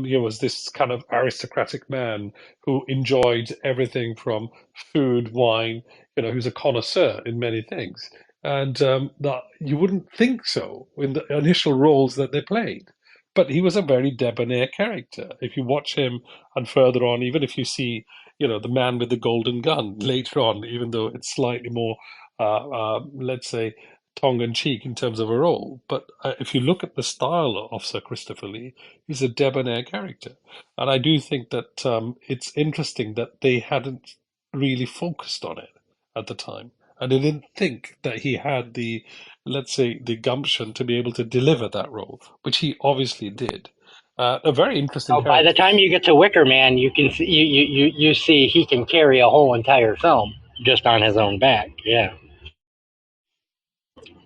S9: He was this kind of aristocratic man who enjoyed everything from food, wine. Who's a connoisseur in many things, and that you wouldn't think so in the initial roles that they played. But he was a very debonair character. If you watch him, and further on, even if you see the man with the golden gun later on, even though it's slightly more, let's say, tongue in cheek in terms of a role. But if you look at the style of Sir Christopher Lee, he's a debonair character. And I do think that it's interesting that they hadn't really focused on it at the time. And they didn't think that he had the, let's say, the gumption to be able to deliver that role, which he obviously did. A very interesting
S6: Oh, by the
S9: character.
S6: time you get to Wicker Man, you can see, you see he can carry a whole entire film just on his own back. Yeah.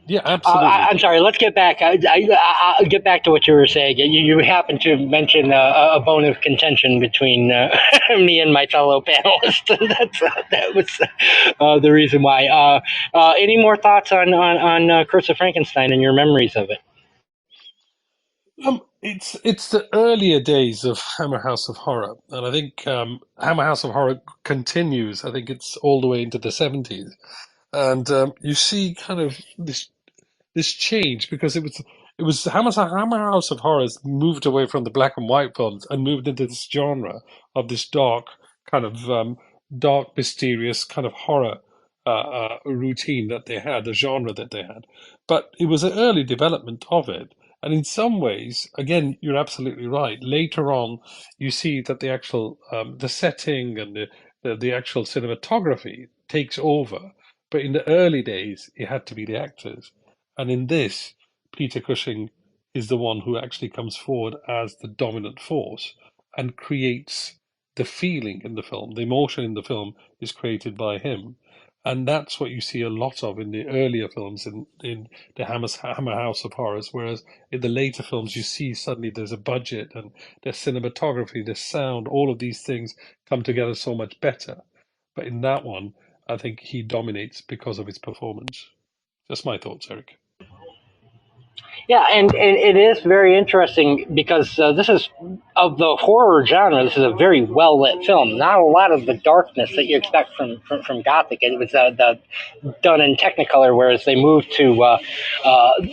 S9: Yeah, absolutely.
S6: I'm sorry. Let's get back. I'll get back to what you were saying. You happened to mention a bone of contention between me and my fellow panelists. That was the reason why. Any more thoughts on Curse of Frankenstein and your memories of it?
S9: It's the earlier days of Hammer House of Horror, and I think Hammer House of Horror continues. I think it's all the way into the 70s, and you see kind of this change because it was Hammer House of Horrors moved away from the black and white films and moved into this genre of this kind of dark, mysterious kind of horror routine that they had, the genre that they had. But it was an early development of it. And in some ways, again, you're absolutely right. Later on, you see that the actual the setting and the actual cinematography takes over. But in the early days, it had to be the actors. And in this, Peter Cushing is the one who actually comes forward as the dominant force and creates the feeling in the film. The emotion in the film is created by him. And that's what you see a lot of in the earlier films in the Hammer House of Horrors, whereas in the later films you see suddenly there's a budget and there's cinematography, there's sound, all of these things come together so much better. But in that one, I think he dominates because of his performance. Just my thoughts, Eric.
S6: Yeah, and it is very interesting because this is, of the horror genre, this is a very well lit film. Not a lot of the darkness that you expect from Gothic. It was done in Technicolor, whereas they moved to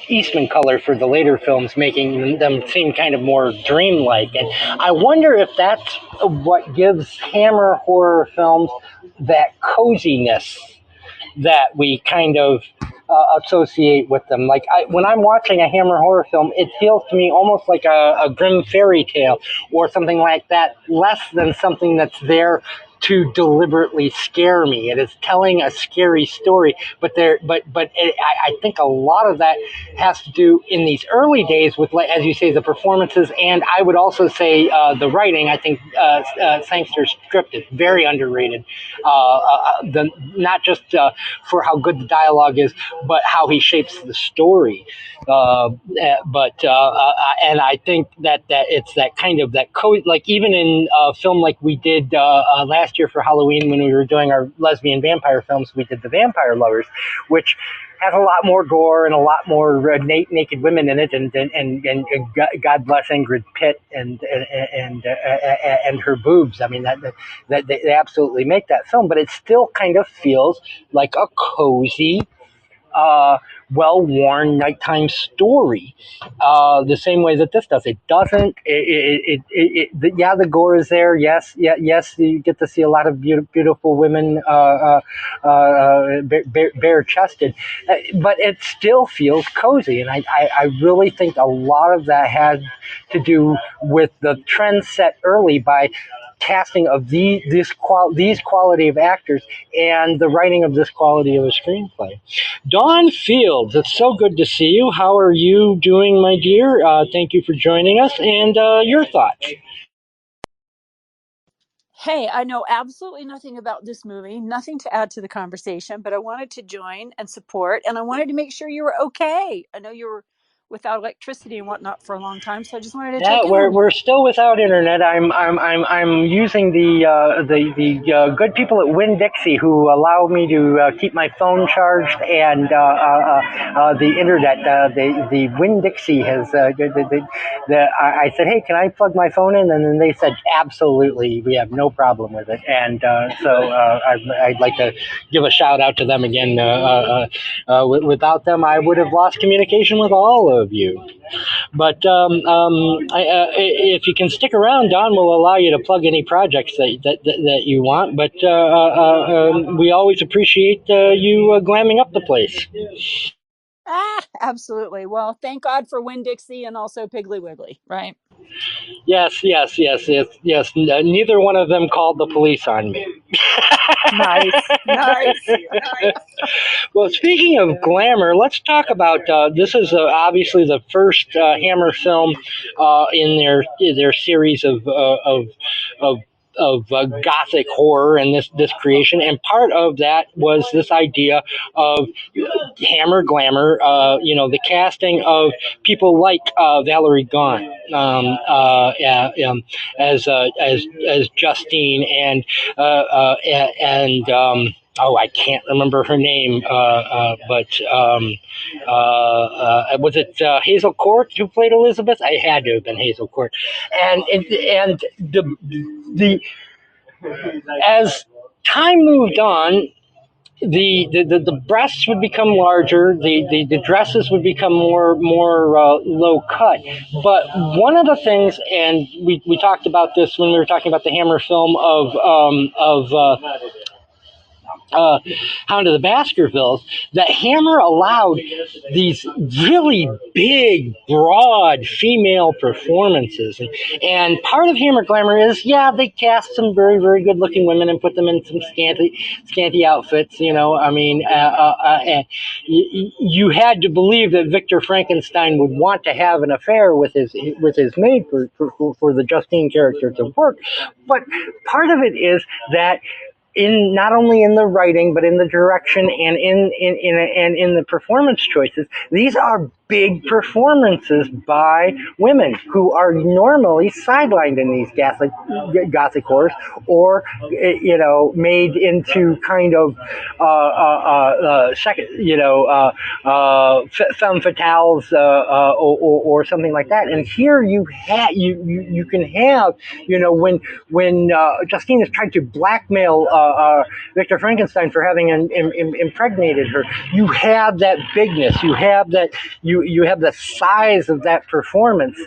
S6: Eastman color for the later films, making them seem kind of more dreamlike. And I wonder if that's what gives Hammer horror films that coziness that we kind of associate with them. Like when I'm watching a Hammer horror film, it feels to me almost like a grim fairy tale or something like that, less than something that's there to deliberately scare me. It is telling a scary story, but I think a lot of that has to do in these early days with, as you say, the performances, and I would also say the writing. I think Sangster's script is very underrated. Not just for how good the dialogue is, but how he shapes the story. And I think that it's that kind of that code, like even in a film like we did last year for Halloween when we were doing our lesbian vampire films, we did The Vampire Lovers, which has a lot more gore and a lot more naked women in it, and God bless Ingrid Pitt and her boobs. I mean that they absolutely make that film, but it still kind of feels like a cozy, well-worn nighttime story, the same way that this does. It doesn't. Yeah, the gore is there. Yes, you get to see a lot of beautiful women, bare-chested, but it still feels cozy. And I really think a lot of that had to do with the trend set early by casting of these quality of actors and the writing of this quality of a screenplay. Dawn Fields, it's so good to see you. How are you doing, my dear? Thank you for joining us, and your thoughts.
S10: Hey, I know absolutely nothing about this movie, nothing to add to the conversation, but I wanted to join and support, and I wanted to make sure you were okay. I know you were without electricity and whatnot for a long time, so I just wanted to check in.
S6: We're still without internet. I'm using the good people at Winn-Dixie who allow me to keep my phone charged, and the internet. The Winn-Dixie has I said, hey, can I plug my phone in? And then they said, absolutely, we have no problem with it. And so I'd like to give a shout out to them again. Without them, I would have lost communication with all of you. But if you can stick around, Don will allow you to plug any projects that you want. But we always appreciate you glamming up the place.
S10: Absolutely. Well, thank God for Winn-Dixie and also Piggly Wiggly, right?
S6: Yes. Neither one of them called the police on me.
S10: Nice.
S6: Well, speaking of glamour, let's talk about this is obviously the first Hammer film in their series of gothic horror and this creation, and part of that was this idea of Hammer glamour. The casting of people like Valerie Gaunt as Justine, and I can't remember her name, but was it Hazel Court who played Elizabeth? I had to have been Hazel Court, and the as time moved on, the breasts would become larger, the dresses would become more low cut. But one of the things, and we talked about this when we were talking about the Hammer film of Hound of the Baskervilles, that Hammer allowed these really big, broad female performances. And part of Hammer glamour is, they cast some very, very good-looking women and put them in some scanty outfits, I mean, you had to believe that Victor Frankenstein would want to have an affair with his maid for the Justine character to work. But part of it is that in not only in the writing, but in the direction and in the performance choices, these are big performances by women who are normally sidelined in these gothic horrors, or made into kind of second, femme fatales, or something like that. And here you can have, when Justine is trying to blackmail Victor Frankenstein for having impregnated her, you have that bigness, you have that, you have the size of that performance,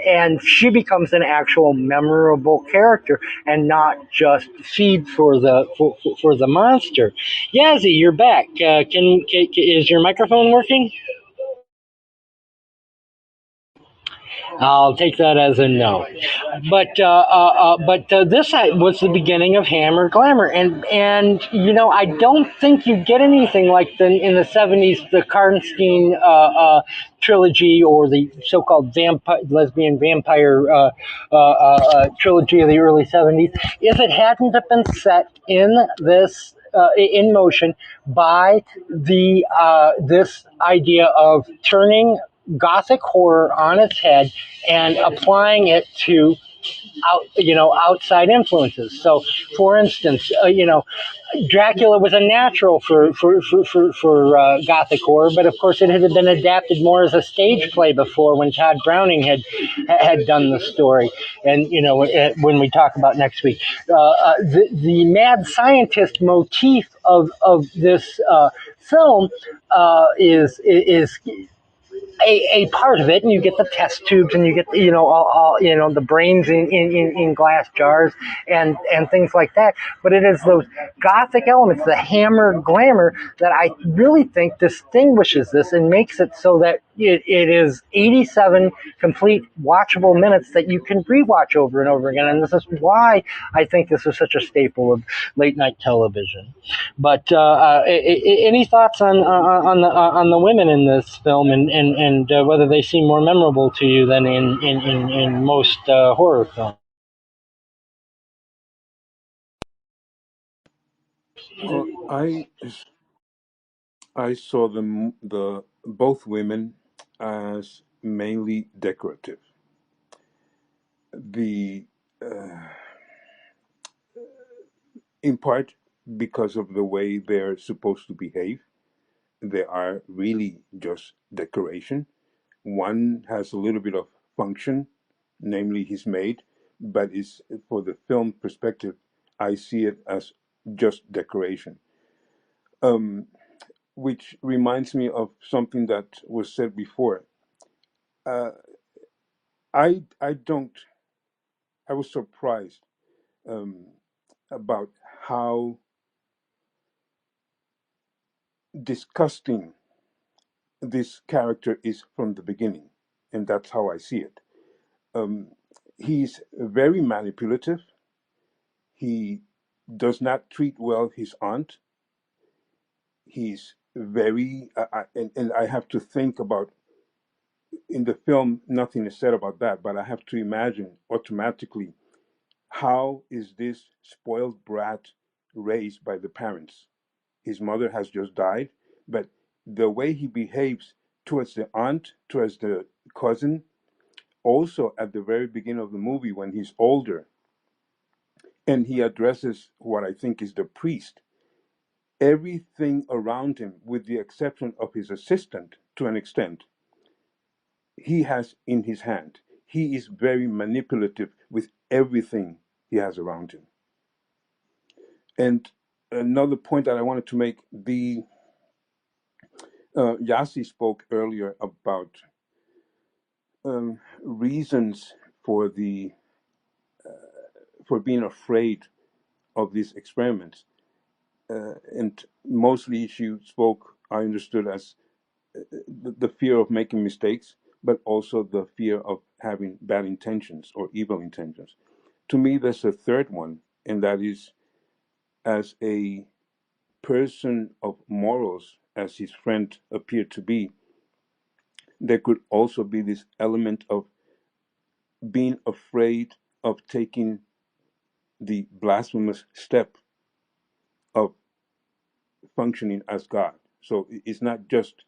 S6: and she becomes an actual memorable character and not just feed for the monster. Yassi, you're back. Is your microphone working? I'll take that as a no. But this was the beginning of Hammer Glamour, and I don't think you get anything like in the '70s, the Karnstein trilogy, or the so-called lesbian vampire trilogy of the early '70s, if it hadn't have been set in this. In motion by this idea of turning Gothic horror on its head and applying it to outside influences. So, for instance, Dracula was a natural for Gothic horror, but of course it had been adapted more as a stage play before, when Todd Browning had done the story. And when we talk about next week, the mad scientist motif of this film is a part of it, and you get the test tubes, and you get all the brains in glass jars, and things like that. But it is those Gothic elements, the Hammer glamour, that I really think distinguishes this and makes it so that it is 87 complete watchable minutes that you can rewatch over and over again. And this is why I think this is such a staple of late night television. But any thoughts on the women in this film, and whether they seem more memorable to you than in most horror films?
S5: Well, I saw the both women as mainly decorative. The In part because of the way they're supposed to behave. They are really just decoration. One has a little bit of function, namely his maid, but is for the film perspective, I see it as just decoration. Which reminds me of something that was said before. Uh, I don't. I was surprised um, about how disgusting this character is from the beginning, and that's how I see it. Um, he's very manipulative. He does not treat well his aunt. He's very, and I have to think about, in the film, nothing is said about that, but I have to imagine automatically, how is this spoiled brat raised by the parents? His mother has just died, but the way he behaves towards the aunt, towards the cousin, also at the very beginning of the movie when he's older and he addresses what I think is the priest, everything around him, with the exception of his assistant to an extent, he has in his hand. He is very manipulative with everything he has around him. And another point that I wanted to make, the Yassi spoke earlier about reasons for for being afraid of these experiments, and mostly she spoke, I understood, as the fear of making mistakes, but also the fear of having bad intentions or evil intentions. To me, there's a third one, and that is, as a person of morals, as his friend appeared to be, there could also be this element of being afraid of taking the blasphemous step of functioning as God. So it's not just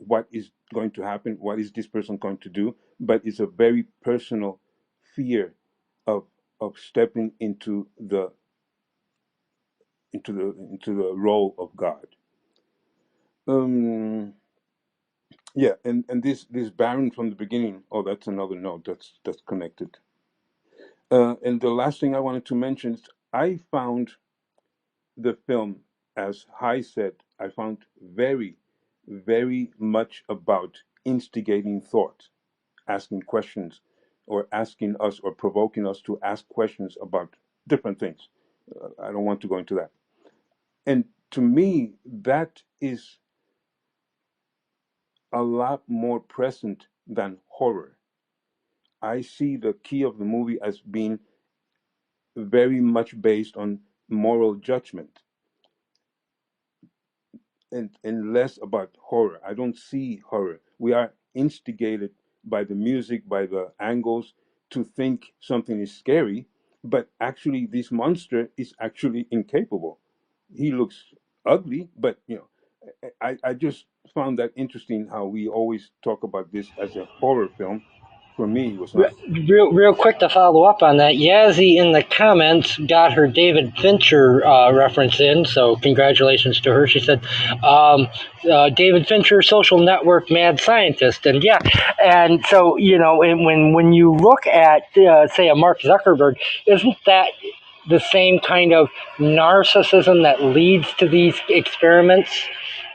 S5: what is going to happen, what is this person going to do, but it's a very personal fear of stepping into the role of God. Um, yeah, and this Baron from the beginning. Oh, that's another note that's connected. And the last thing I wanted to mention is I found the film, as Hai said, I found very, very much about instigating thought, asking questions, or asking us or provoking us to ask questions about different things. I don't want to go into that. And to me, that is a lot more present than horror. I see the key of the movie as being very much based on moral judgment and less about horror. I don't see horror. We are instigated by the music, by the angles, to think something is scary, but actually, this monster is actually incapable. He looks ugly, but I just found that interesting how we always talk about this as a horror film. For me, it was not.
S6: Real quick to follow up on that, Yazzie in the comments got her David Fincher reference in, so congratulations to her. She said, David Fincher, Social Network, mad scientist, and yeah, and so when you look at say a Mark Zuckerberg, isn't that the same kind of narcissism that leads to these experiments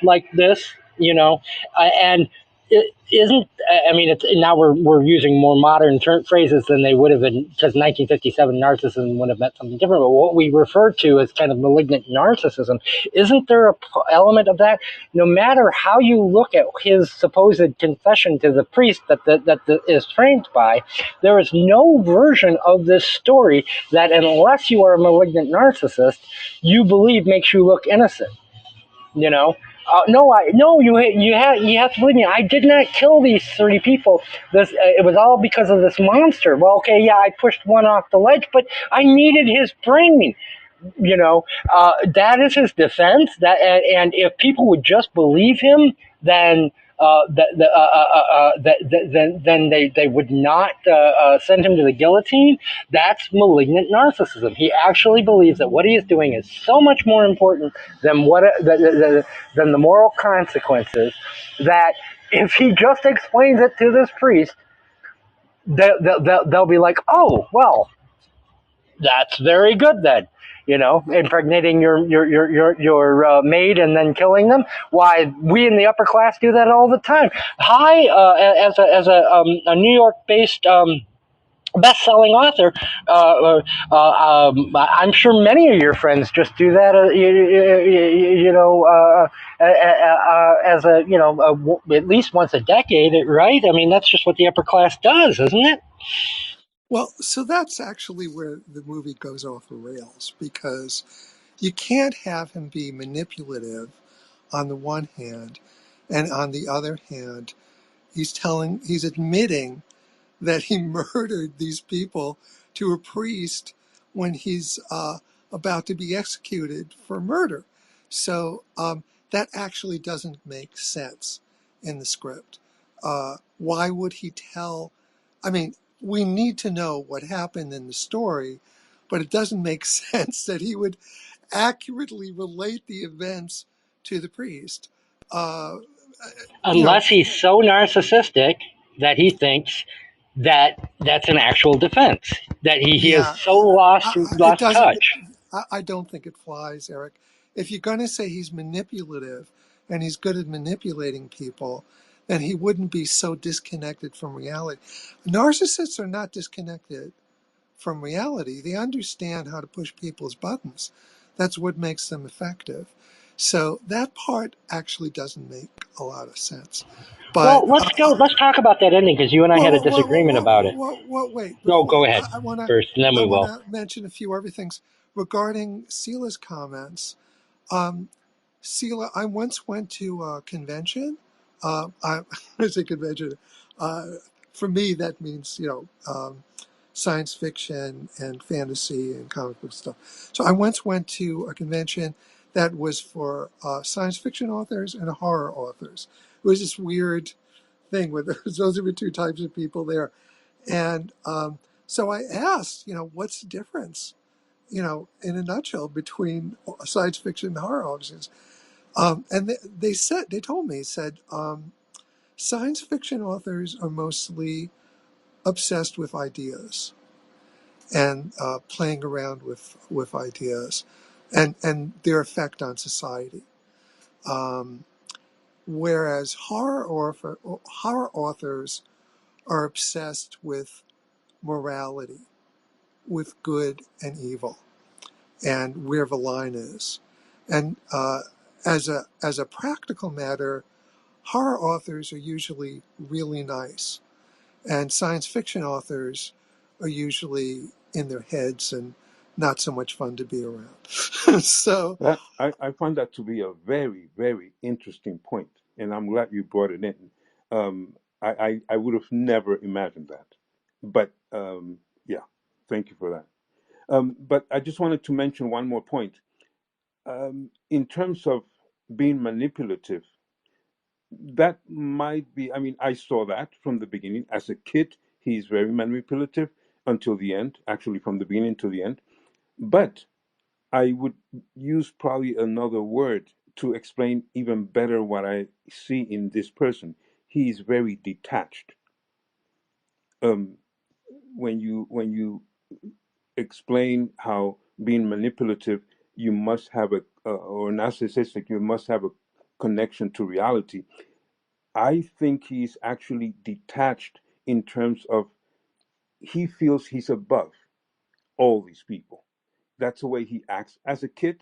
S6: like this? And it isn't. I mean, it's now we're using more modern phrases than they would have been, because 1957 narcissism would have meant something different. But what we refer to as kind of malignant narcissism, isn't there a element of that? No matter how you look at his supposed confession to the priest that is framed by, there is no version of this story that, unless you are a malignant narcissist, you believe makes you look innocent. No, you have to believe me. I did not kill these 3 people. It was all because of this monster. Well, okay, yeah, I pushed one off the ledge, but I needed his brain. That is his defense. And if people would just believe him, then then they would not send him to the guillotine. That's malignant narcissism. He actually believes that what he is doing is so much more important than than the moral consequences, that if he just explains it to this priest, they'll be like, oh, well, that's very good then. Impregnating your maid and then killing them. Why, we in the upper class do that all the time. As a New York-based best-selling author, I'm sure many of your friends just do that. As at least once a decade, right? I mean, that's just what the upper class does, isn't it?
S8: Well, so that's actually where the movie goes off the rails, because you can't have him be manipulative on the one hand, and on the other hand, he's admitting that he murdered these people to a priest when he's about to be executed for murder. So that actually doesn't make sense in the script. Why would he tell? I mean, we need to know what happened in the story, but it doesn't make sense that he would accurately relate the events to the priest. Uh,
S6: Unless he's so narcissistic that he thinks that that's an actual defense, that he has
S8: yeah,
S6: so lost
S8: it
S6: lost
S8: doesn't.
S6: touch.
S8: I don't think it flies, Eric. If you're going to say he's manipulative and he's good at manipulating people, then he wouldn't be so disconnected from reality. Narcissists are not disconnected from reality. They understand how to push people's buttons. That's what makes them effective. So that part actually doesn't make a lot of sense. But
S6: Well, let's talk about that ending, because you and I had a disagreement about it.
S8: wait.
S6: Go ahead
S8: I want to
S6: first, and then
S8: I
S6: we
S8: want
S6: will.
S8: to mention a few other things regarding Sila's comments. Um, Sila, I once went to a convention. I say convention. Uh, for me, that means science fiction and fantasy and comic book stuff. So I once went to a convention that was for science fiction authors and horror authors. It was this weird thing where those were two types of people there. And so I asked, what's the difference, in a nutshell, between science fiction and horror authors? And they told me, science fiction authors are mostly obsessed with ideas and playing around with ideas and their effect on society. Whereas horror authors are obsessed with morality, with good and evil, and where the line is. And as a practical matter, horror authors are usually really nice, and science fiction authors are usually in their heads and not so much fun to be around. So,
S5: I find that to be a very, very interesting point, and I'm glad you brought it in. I would have never imagined that. But yeah, thank you for that. But I just wanted to mention one more point. In terms of being manipulative, that might be, I mean, I saw that from the beginning. As a kid, he's very manipulative until the end, actually, from the beginning to the end. But I would use probably another word to explain even better what I see in this person. He is very detached. Um, when you explain how being manipulative, you must have or narcissistic, you must have a connection to reality. I think he's actually detached in terms of he feels he's above all these people. That's the way he acts as a kid.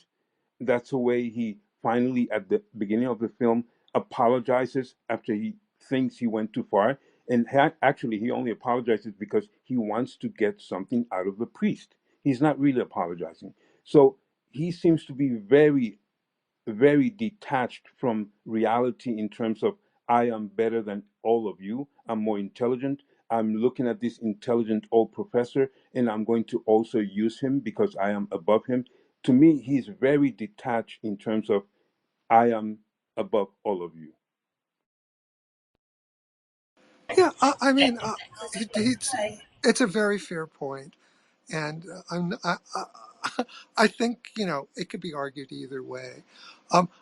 S5: That's the way he finally, at the beginning of the film, apologizes after he thinks he went too far. And actually, he only apologizes because he wants to get something out of the priest. He's not really apologizing. So he seems to be very, very detached from reality in terms of I am better than all of you. I'm more intelligent. I'm looking at this intelligent old professor and I'm going to also use him because I am above him. To me, he's very detached in terms of I am above all of you.
S8: yeah, I mean, it's a very fair point. And I think it could be argued either way.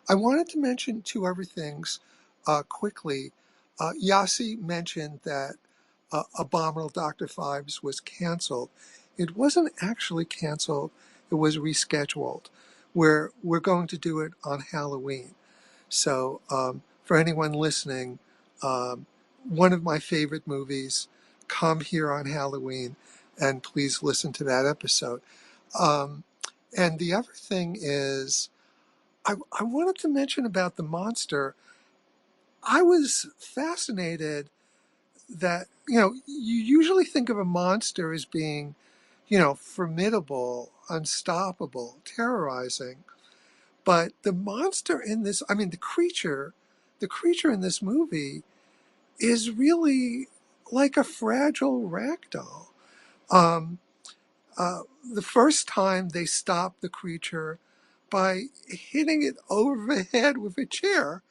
S8: I wanted to mention two other things quickly. Yassi mentioned that Abominable Dr. Phibes was canceled. It wasn't actually canceled. It was rescheduled. We're going to do it on Halloween. So for anyone listening, one of my favorite movies, come here on Halloween and please listen to that episode. Um, and the other thing is, I wanted to mention about the monster. I was fascinated that, you usually think of a monster as being, formidable, unstoppable, terrorizing. But the monster in this, I mean, the creature in this movie is really like a fragile rag doll. Um, the first time they stop the creature by hitting it over the head with a chair,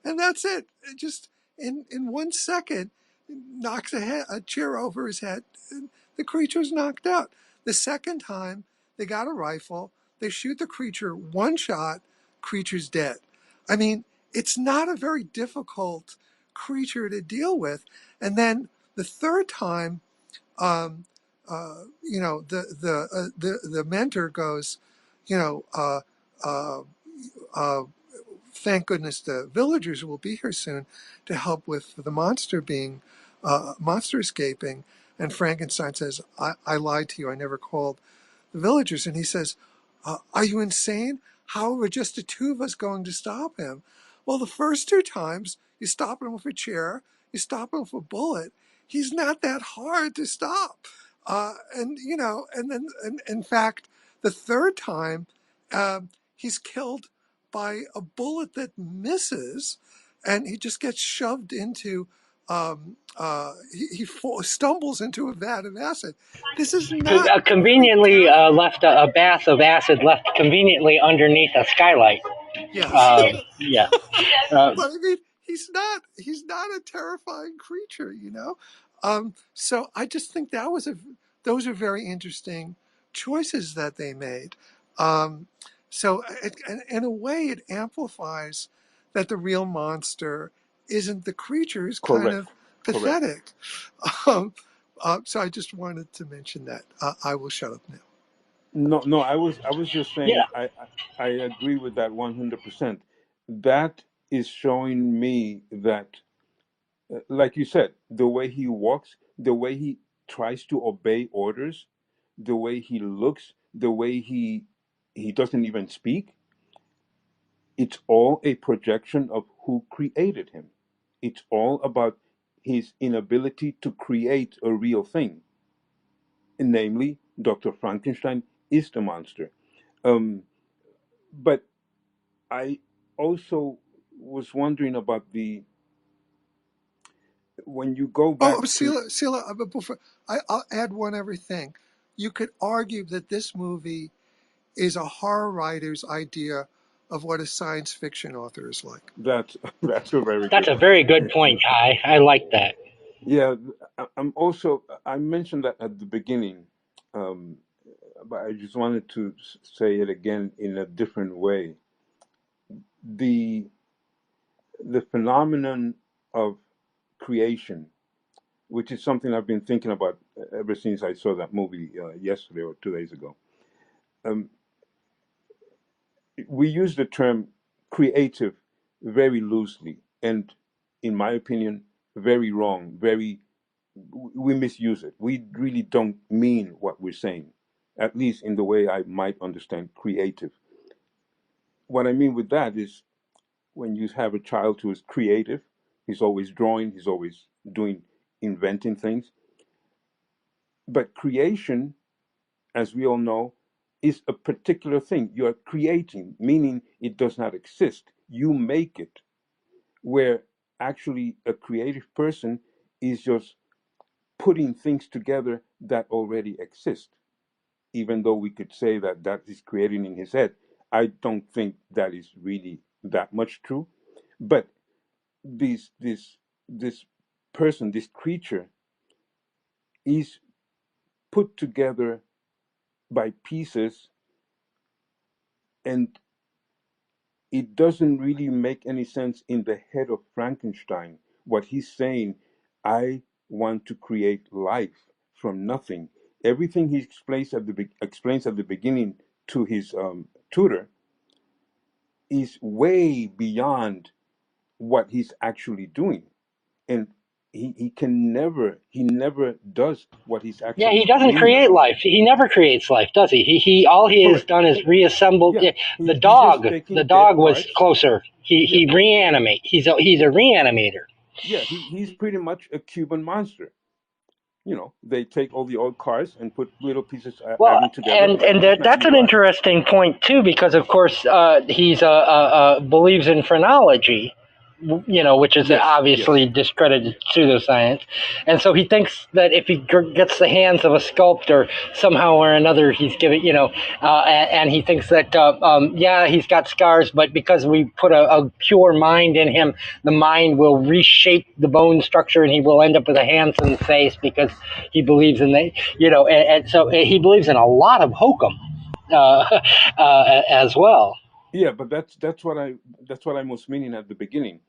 S8: and that's it. It just in 1 second knocks a chair over his head. And the creature's knocked out. The second time they got a rifle, they shoot the creature, one shot, creature's dead. I mean, it's not a very difficult creature to deal with. And then the third time, the mentor goes, you know, uh, uh, uh, thank goodness the villagers will be here soon to help with the monster escaping. And Frankenstein says, I lied to you. I never called the villagers. And he says, are you insane? How are just the two of us going to stop him? Well, the first two times you stop him with a chair, you stop him with a bullet. He's not that hard to stop. And then, and in fact, the third time, he's killed by a bullet that misses, and he just gets shoved into. Stumbles into a vat of acid. This is not
S6: Conveniently left a bath of acid left conveniently underneath a skylight.
S8: yes.
S6: Yeah. Uh,
S8: But I mean, he's not a terrifying creature, you know. So I just think those are very interesting choices that they made. So in a way, it amplifies that the real monster isn't the creature; is kind
S5: Correct.
S8: of
S5: Correct.
S8: pathetic. Um, so I just wanted to mention that. I will shut up now.
S5: No, no, I was just
S6: Yeah.
S5: saying I agree with that 100%. That is showing me that, like you said, the way he walks, the way he tries to obey orders, the way he looks, the way he doesn't even speak, it's all a projection of who created him. It's all about his inability to create a real thing, namely, Dr. Frankenstein is the monster. Um, but I also was wondering about the when you go
S8: Oh,
S5: back to
S8: Sila, before I'll add one other thing. You could argue that this movie is a horror writer's idea of what a science fiction author is like.
S5: that. That's a very
S6: That's
S5: good
S6: a
S5: one.
S6: very good point, Kai. I like that.
S5: Yeah, I'm also I mentioned that at the beginning, um, but I just wanted to say it again in a different way. The the phenomenon of creation, which is something I've been thinking about ever since I saw that movie yesterday or 2 days ago. Um, we use the term creative very loosely, and in my opinion, very wrong. We misuse it. We really don't mean what we're saying, at least in the way I might understand creative. What I mean with that is when you have a child who is creative, he's always drawing, he's always doing, inventing things. But creation, as we all know, is a particular thing. You are creating, meaning it does not exist. You make it. Where actually a creative person is just putting things together that already exist. Even though we could say that that is creating in his head, I don't think that is really that much true. But this person, this creature, is put together by pieces, and it doesn't really make any sense in the head of Frankenstein. What he's saying, I want to create life from nothing. Everything he explains at the beginning to his tutor is way beyond what he's actually doing, and he never does what he's
S6: Yeah, he
S5: actually
S6: doesn't
S5: dreaming
S6: create
S5: about.
S6: life. He never creates life, does he? He all he has
S5: Correct.
S6: done is reassembled.
S5: Yeah,
S6: Yeah, the
S5: he's just
S6: dog. The
S5: taking dead
S6: dog was
S5: parts.
S6: closer.
S5: Yeah,
S6: He reanimate. He's a reanimator.
S5: yeah, he's pretty much a Cuban monster. They take all the old cars and put little pieces, add
S6: Well,
S5: them together,
S6: and
S5: but it's not
S6: that's
S5: real
S6: an
S5: life.
S6: interesting point too, because of course he's believes in phrenology, which is
S5: Yes,
S6: obviously
S5: yes.
S6: discredited pseudoscience, and so he thinks that if he gets the hands of a sculptor somehow or another, he's giving, and he thinks that yeah, he's got scars, but because we put a pure mind in him, the mind will reshape the bone structure, and he will end up with a handsome face because he believes in the, and so he believes in a lot of hokum as well.
S5: Yeah, but that's what I was meaning at the beginning.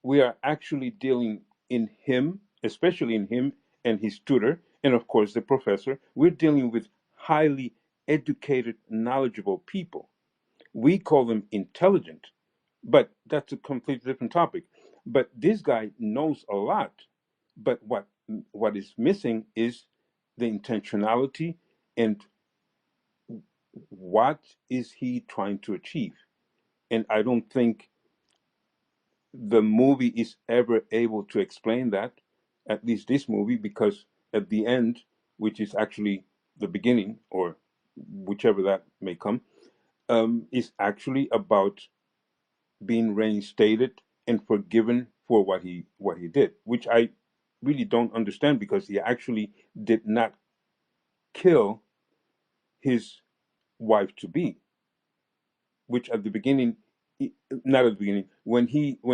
S5: We are actually dealing in him, especially in him and his tutor, and of course the professor. We're dealing with highly educated, knowledgeable people. We call them intelligent, but that's a completely different topic. But this guy knows a lot. But what is missing is the intentionality and what is he trying to achieve. And I don't think the movie is ever able to explain that, at least this movie, because at the end, which is actually the beginning, or whichever that may come, is actually about being reinstated and forgiven for what he did, which I really don't understand because he actually did not kill his wife to be, which at the beginning, not at the beginning, when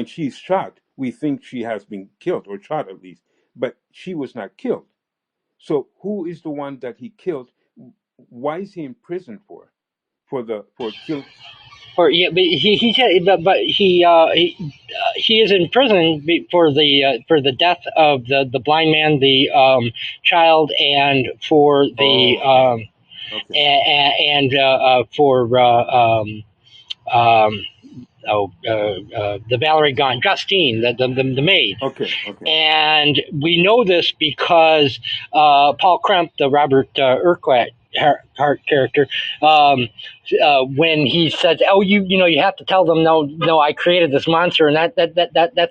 S5: she's shot, we think she has been killed or shot at least, but she was not killed. So who is the one that he killed? Why is he in prison for killing?
S6: Or yeah, but he is in prison for the death of the blind man, the child, and for the
S5: Oh, okay,
S6: and for the Valerie Gaunt, Justine, the maid.
S5: okay, okay,
S6: And we know this because Paul Kremp, the Robert Urquhart Hart character, when he says, "Oh, you have to tell them, no, I created this monster," and that's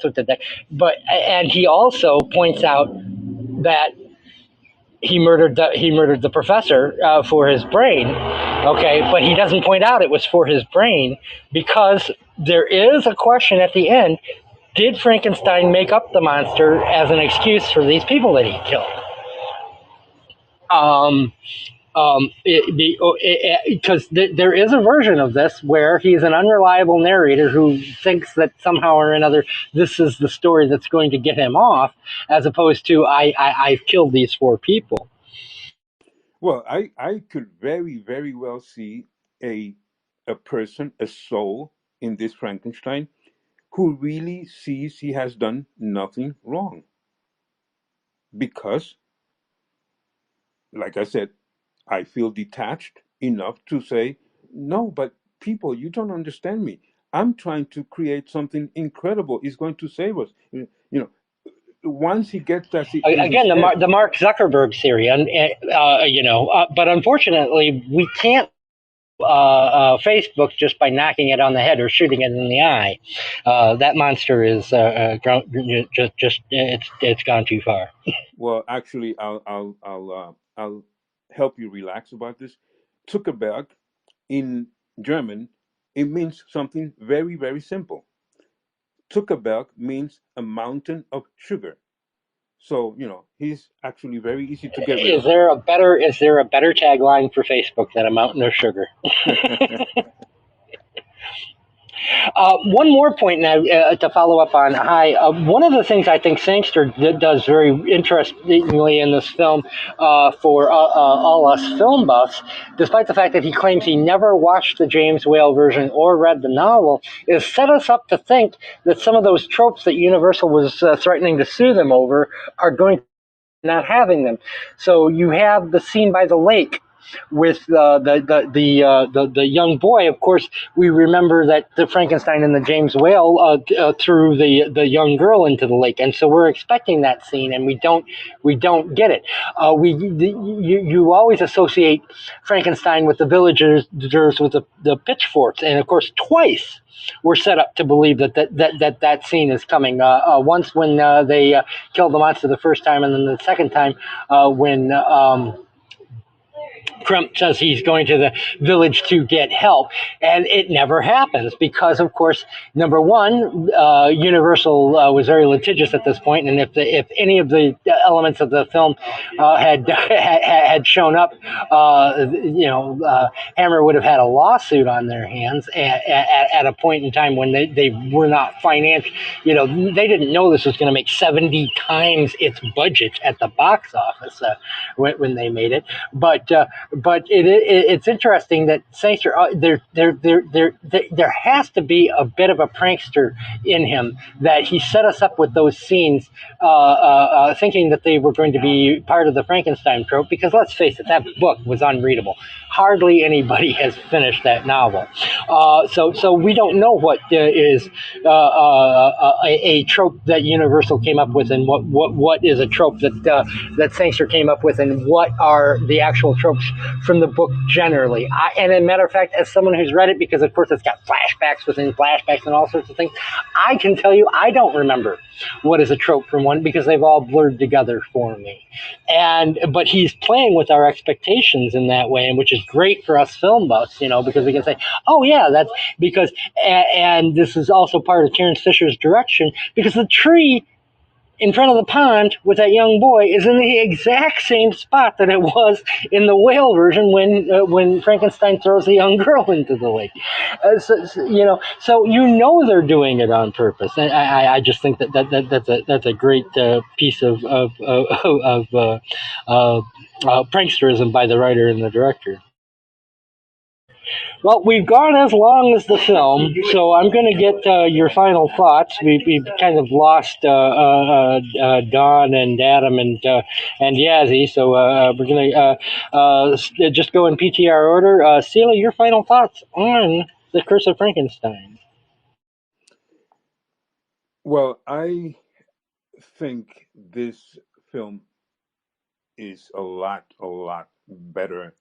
S6: what did that. But and he also points out that he murdered the professor for his brain. Okay, but he doesn't point out it was for his brain because there is a question at the end: did Frankenstein make up the monster as an excuse for these people that he killed? Because there is a version of this where he's an unreliable narrator who thinks that somehow or another this is the story that's going to get him off, as opposed to I've killed these 4 people.
S5: Well, I could very, very well see a person, a soul in this Frankenstein who really sees he has done nothing wrong. Because, like I said, I feel detached enough to say, no, but people, you don't understand me. I'm trying to create something incredible. It's going to save us. Once he gets that in his
S6: Again,
S5: head,
S6: the Mark Zuckerberg theory, and but unfortunately, we can't Facebook just by knocking it on the head or shooting it in the eye. That monster is just it's gone too far.
S5: well, actually, I'll help you relax about this. Zuckerberg in German, it means something very, very simple. Zuckerberg means a mountain of sugar. So, he's actually very easy to get rid
S6: Is there a better tagline for Facebook than a mountain of sugar?
S5: of.
S6: One more point now to follow up on. Hi, one of the things I think Sangster does very interestingly in this film for all us film buffs, despite the fact that he claims he never watched the James Whale version or read the novel, is set us up to think that some of those tropes that Universal was threatening to sue them over are going to not having them. So you have the scene by the lake with the young boy. Of course, we remember that the Frankenstein and the James Whale threw the young girl into the lake, and so we're expecting that scene, and we don't get it. You always associate Frankenstein with the villagers with the pitchforks, and of course twice we're set up to believe that scene is coming. Once when they killed the monster the first time, and then the second time when Crump says he's going to the village to get help, and it never happens because, of course, number one, Universal was very litigious at this point, and if any of the elements of the film had shown up, Hammer would have had a lawsuit on their hands at a point in time when they were not financial. They didn't know this was going to make 70 times its budget at the box office when they made it, but it's interesting that Sangster, there has to be a bit of a prankster in him, that he set us up with those scenes thinking that they were going to be part of the Frankenstein trope, because let's face it, that book was unreadable. Hardly anybody has finished that novel. So we don't know what is a trope that Universal came up with, and what is a trope that Sangster came up with, and what are the actual tropes from the book generally. And as a matter of fact, as someone who's read it, because of course it's got flashbacks within flashbacks and all sorts of things, I can tell you I don't remember what is a trope from one, because they've all blurred together for me. But he's playing with our expectations in that way, and which is great for us film buffs, because we can say, oh yeah, that's because, and this is also part of Terence Fisher's direction, because the tree in front of the pond with that young boy is in the exact same spot that it was in the whale version when Frankenstein throws the young girl into the lake. So they're doing it on purpose. And I just think that's a great piece of pranksterism by the writer and the director. Well, we've gone as long as the film, so I'm going to get your final thoughts. We've kind of lost Don and Adam and Yassi, so we're going to just go in PTR order. Sila, your final thoughts on The Curse of Frankenstein?
S5: Well, I think this film is a lot better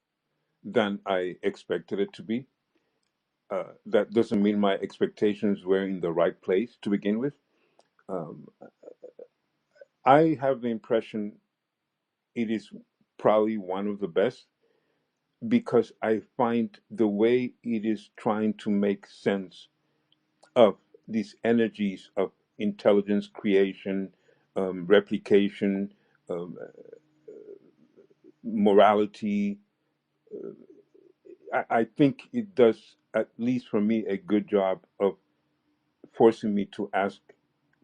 S5: than I expected it to be. That doesn't mean my expectations were in the right place to begin with. Um, I have the impression it is probably one of the best because I find the way it is trying to make sense of these energies of intelligence creation, replication, um, morality. I think it does, at least for me, a good job of forcing me to ask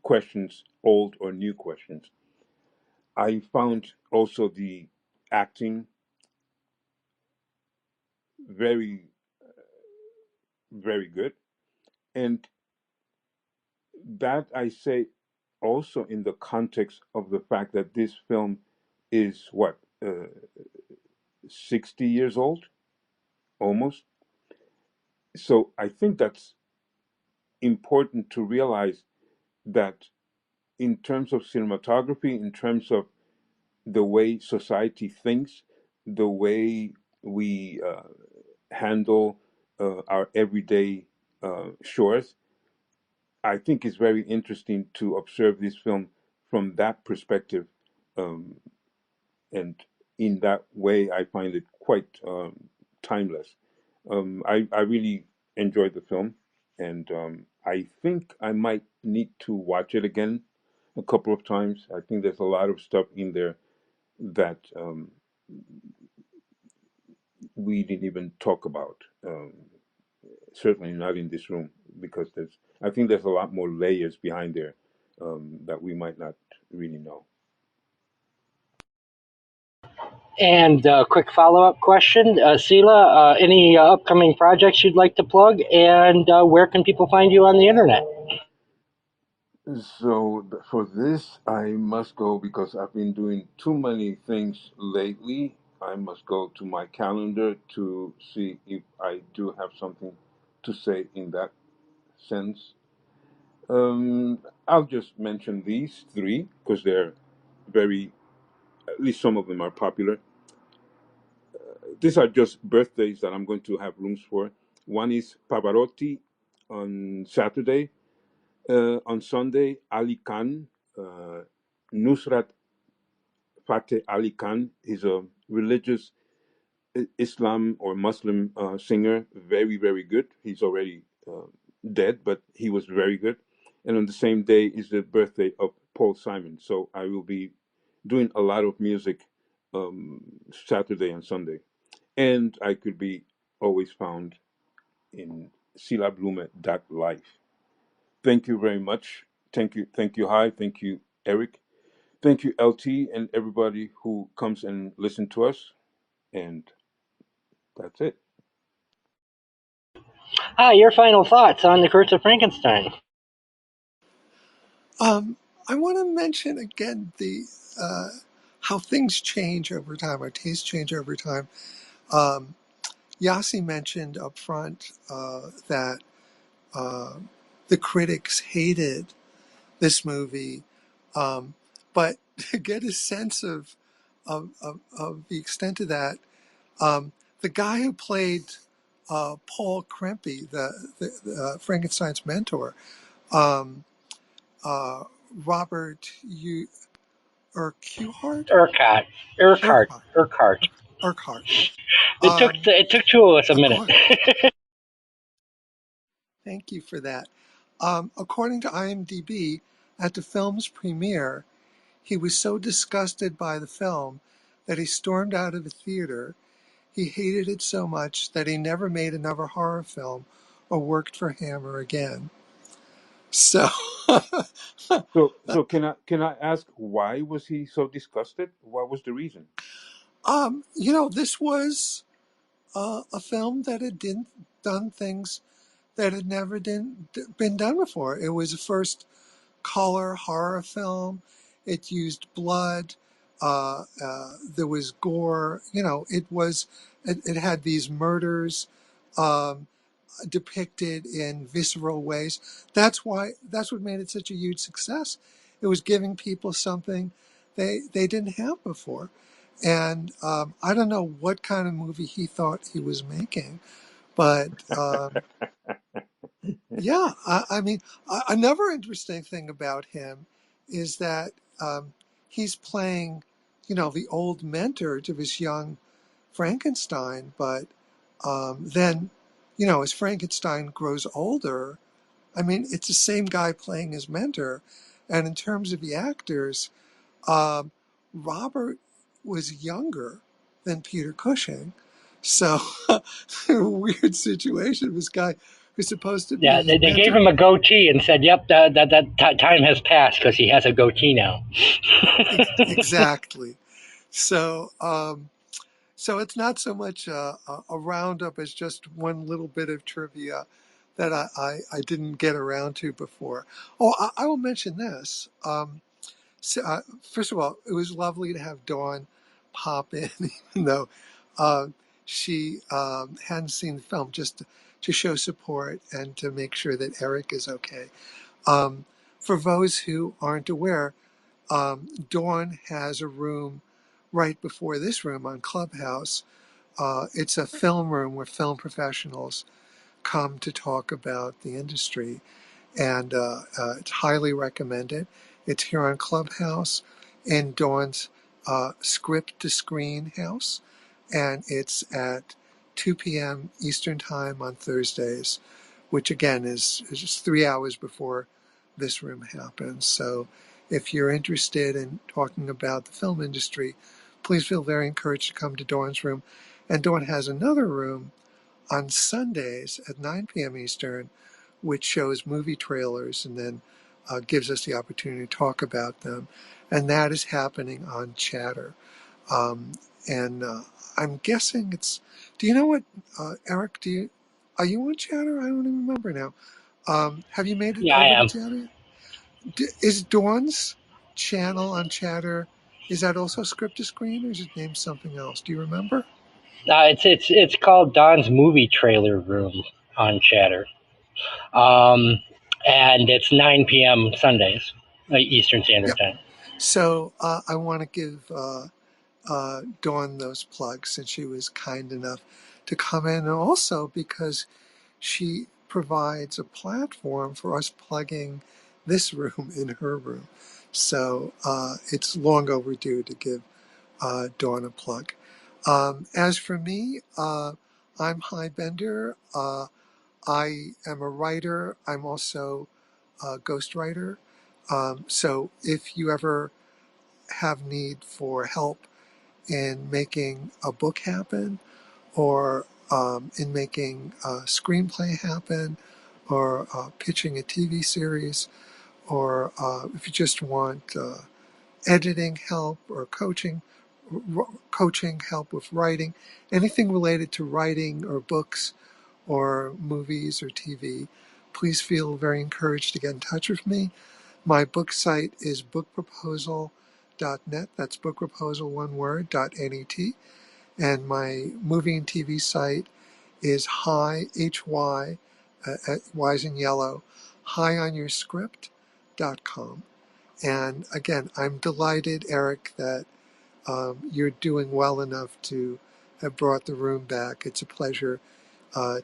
S5: questions, old or new questions. I found also the acting very, very good. And that I say also in the context of the fact that this film is what, 60 years old, almost. So I think that's important to realize that in terms of cinematography, in terms of the way society thinks, the way we handle our everyday chores, I think it's very interesting to observe this film from that perspective. Um, and in that way, I find it quite timeless. I really enjoyed the film, and I think I might need to watch it again a couple of times. I think there's a lot of stuff in there that we didn't even talk about. Certainly not in this room because I think there's a lot more layers behind there that we might not really know.
S6: And quick follow-up question, Sila, any upcoming projects you'd like to plug, and where can people find you on the internet?
S5: So for this, I must go because I've been doing too many things lately. I must go to my calendar to see if I do have something to say in that sense. I'll just mention these three because they're very, at least some of them are popular. These are just birthdays that I'm going to have rooms for. One is Pavarotti on Saturday. On Sunday, Ali Khan, Nusrat Fateh Ali Khan. He's a religious Islam or Muslim singer, very, very good. He's already dead, but he was very good. And on the same day is the birthday of Paul Simon. So I will be doing a lot of music Saturday and Sunday. And I could be always found in silablume.life. Thank you very much. Thank you, Hi. Thank you, Eric. Thank you, LT, and everybody who comes and listen to us. And that's it.
S6: Hi, your final thoughts on The Curse of Frankenstein?
S8: I want to mention again the how things change over time, our tastes change over time. Yassi mentioned up front that the critics hated this movie, but to get a sense of the extent of that, the guy who played Paul Krempe, the Frankenstein's mentor, um, Robert Urquhart?
S6: Urquhart.
S8: Urquhart.
S6: It took two of us a minute.
S8: Thank you for that. According to IMDb, at the film's premiere, he was so disgusted by the film that he stormed out of the theater. He hated it so much that he never made another horror film or worked for Hammer again. So,
S5: So can I ask, why was he so disgusted? What was the reason?
S8: this was a film that had done things that had never been done before. It was the first color horror film. It used blood. There was gore. It had these murders um, depicted in visceral ways. That's what made it such a huge success. It was giving people something they didn't have before. And I don't know what kind of movie he thought he was making, but yeah, I mean, another interesting thing about him is that he's playing, the old mentor to this young Frankenstein, but then, as Frankenstein grows older, I mean, it's the same guy playing his mentor. And in terms of the actors, um, Robert was younger than Peter Cushing. So, a weird situation. This guy who's supposed to be
S6: Yeah,
S8: his
S6: they gave
S8: mentor.
S6: him a goatee and said, "Yep, that time has passed because he has a goatee now."
S8: Exactly. So, so it's not so much a roundup as just one little bit of trivia that I didn't get around to before. Oh, I will mention this. First of all, it was lovely to have Dawn pop in, even though uh, she hadn't seen the film, just to show support and to make sure that Eric is okay. Um, for those who aren't aware, Dawn has a room right before this room on Clubhouse. It's a film room where film professionals come to talk about the industry, and it's highly recommended. It's here on Clubhouse in Dawn's script to screen house, and it's at 2 p.m. Eastern Time on Thursdays, which again is just 3 hours before this room happens. So if you're interested in talking about the film industry, please feel very encouraged to come to Dawn's room. And Dawn has another room on Sundays at 9 p.m. Eastern, which shows movie trailers and then gives us the opportunity to talk about them. And that is happening on Chatter. Um, and I'm guessing do you know what, Eric, are you on Chatter? I don't even remember now. Have you made it
S6: Yeah, I
S8: over to
S6: am.
S8: Chatter? Is Dawn's channel on Chatter, is that also script to screen, or is it named something else? Do you remember?
S6: It's called Don's Movie Trailer Room on Chatter, um, and it's 9 p.m. Sundays, Eastern Standard
S8: Yep.
S6: Time.
S8: So I want to give Dawn those plugs since she was kind enough to come in, and also because she provides a platform for us plugging this room in her room. So it's long overdue to give Dawn a plug. As for me, I'm High Bender. I am a writer. I'm also a ghostwriter. So if you ever have need for help in making a book happen, or in making a screenplay happen, or pitching a TV series, or if you just want editing help or coaching help with writing, anything related to writing or books or movies or TV, please feel very encouraged to get in touch with me. My book site is bookproposal.net. That's bookproposal, one word, .net. And my movie and TV site is Hy, Y's in yellow, highonyourscript.com. And again, I'm delighted, Eric, that you're doing well enough to have brought the room back. It's a pleasure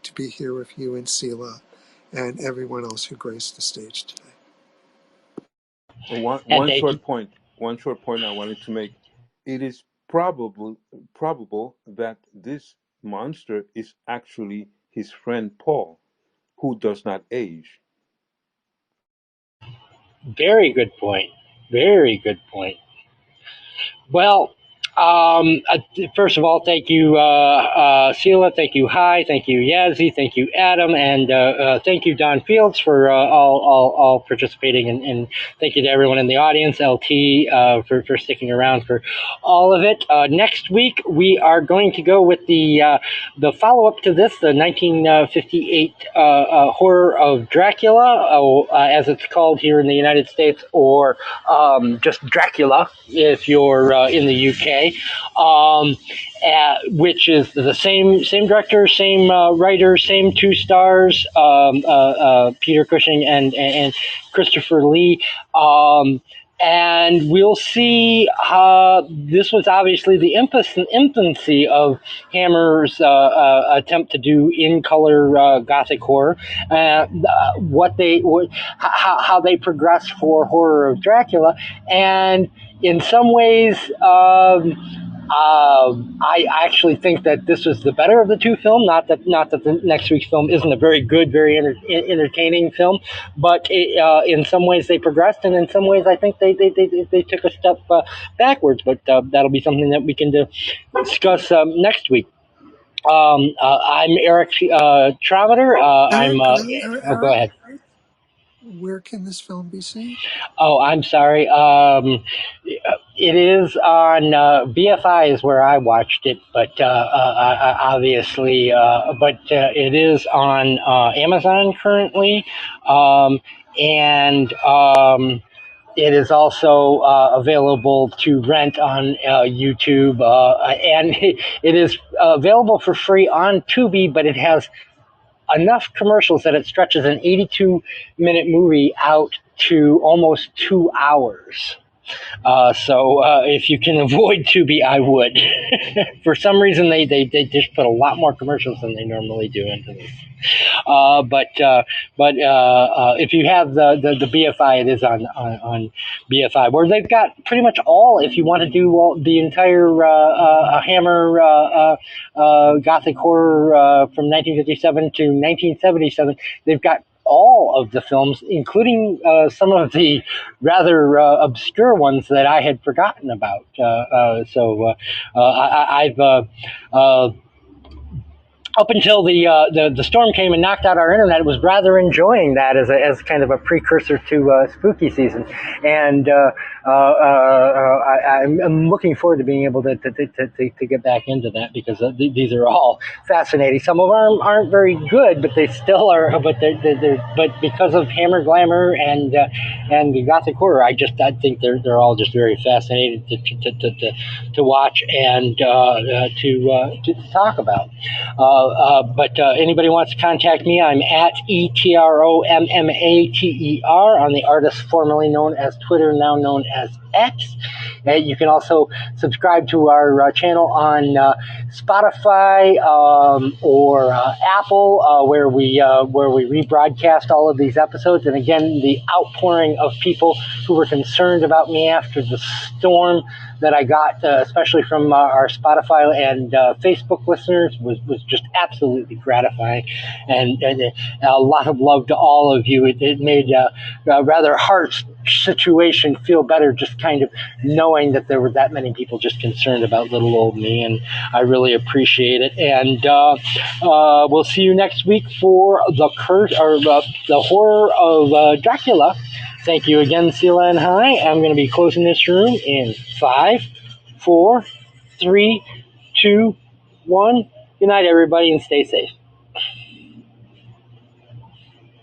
S8: to be here with you and Sila and everyone else who graced the stage today.
S5: One
S6: And
S5: one
S6: thank you.
S5: short point. One short point I wanted to make. It is probable that this monster is actually his friend Paul, who does not age.
S6: Very good point. Very good point. Well, first of all, thank you, Sila. Thank you, Hi. Thank you, Yassi. Thank you, Adam, and thank you, Don Fields, for all participating, and thank you to everyone in the audience, LT, for sticking around for all of it. Next week we are going to go with the follow up to this, the 1958 horror of Dracula, as it's called here in the United States, or just Dracula if you're in the UK, which is the same director, same writer, same two stars, Peter Cushing and Christopher Lee. And we'll see this was obviously the infancy of Hammer's attempt to do in-color Gothic horror. How they progressed for Horror of Dracula, and in some ways, I actually think that this was the better of the two films. Not that the next week's film isn't a very good, very entertaining film, but in some ways they progressed, and in some ways I think they took a step backwards. But that'll be something that we can discuss next week. I'm Eric Trommater.
S8: Eric,
S6: go ahead.
S8: Where can this film be seen?
S6: Oh, I'm sorry. It is on BFI is where I watched it, but obviously, it is on Amazon currently, and it is also available to rent on YouTube, and it is available for free on Tubi, but it has enough commercials that it stretches an 82-minute movie out to almost 2 hours. So if you can avoid Tubi, I would. For some reason, they just put a lot more commercials than they normally do into this. But if you have the BFI, it is on BFI, where they've got pretty much all. If you want to do the entire Hammer Gothic horror from 1957 to 1977, they've got all of the films, including some of the rather obscure ones that I had forgotten about. I've up until the storm came and knocked out our internet, was rather enjoying that as kind of a precursor to spooky season, and I'm looking forward to being able to get back into that, because these are all fascinating. Some of them aren't very good, but they still are. But but because of Hammer glamour and the Gothic horror, I think they're all just very fascinating to watch and to talk about. But anybody wants to contact me, I'm at ETROMMATER on the artist formerly known as Twitter, now known as X. You can also subscribe to our channel on Spotify or Apple, where we rebroadcast all of these episodes. And again, the outpouring of people who were concerned about me after the storm that I got, especially from our Spotify and Facebook listeners, was just absolutely gratifying, and a lot of love to all of you. It made a rather harsh situation feel better, just kind of knowing that there were that many people just concerned about little old me, and I really appreciate it. And we'll see you next week for the horror of Dracula. Thank you again, Sila and Hi. I'm going to be closing this room in 5, 4, 3, 2, 1. Good night, everybody, and stay safe.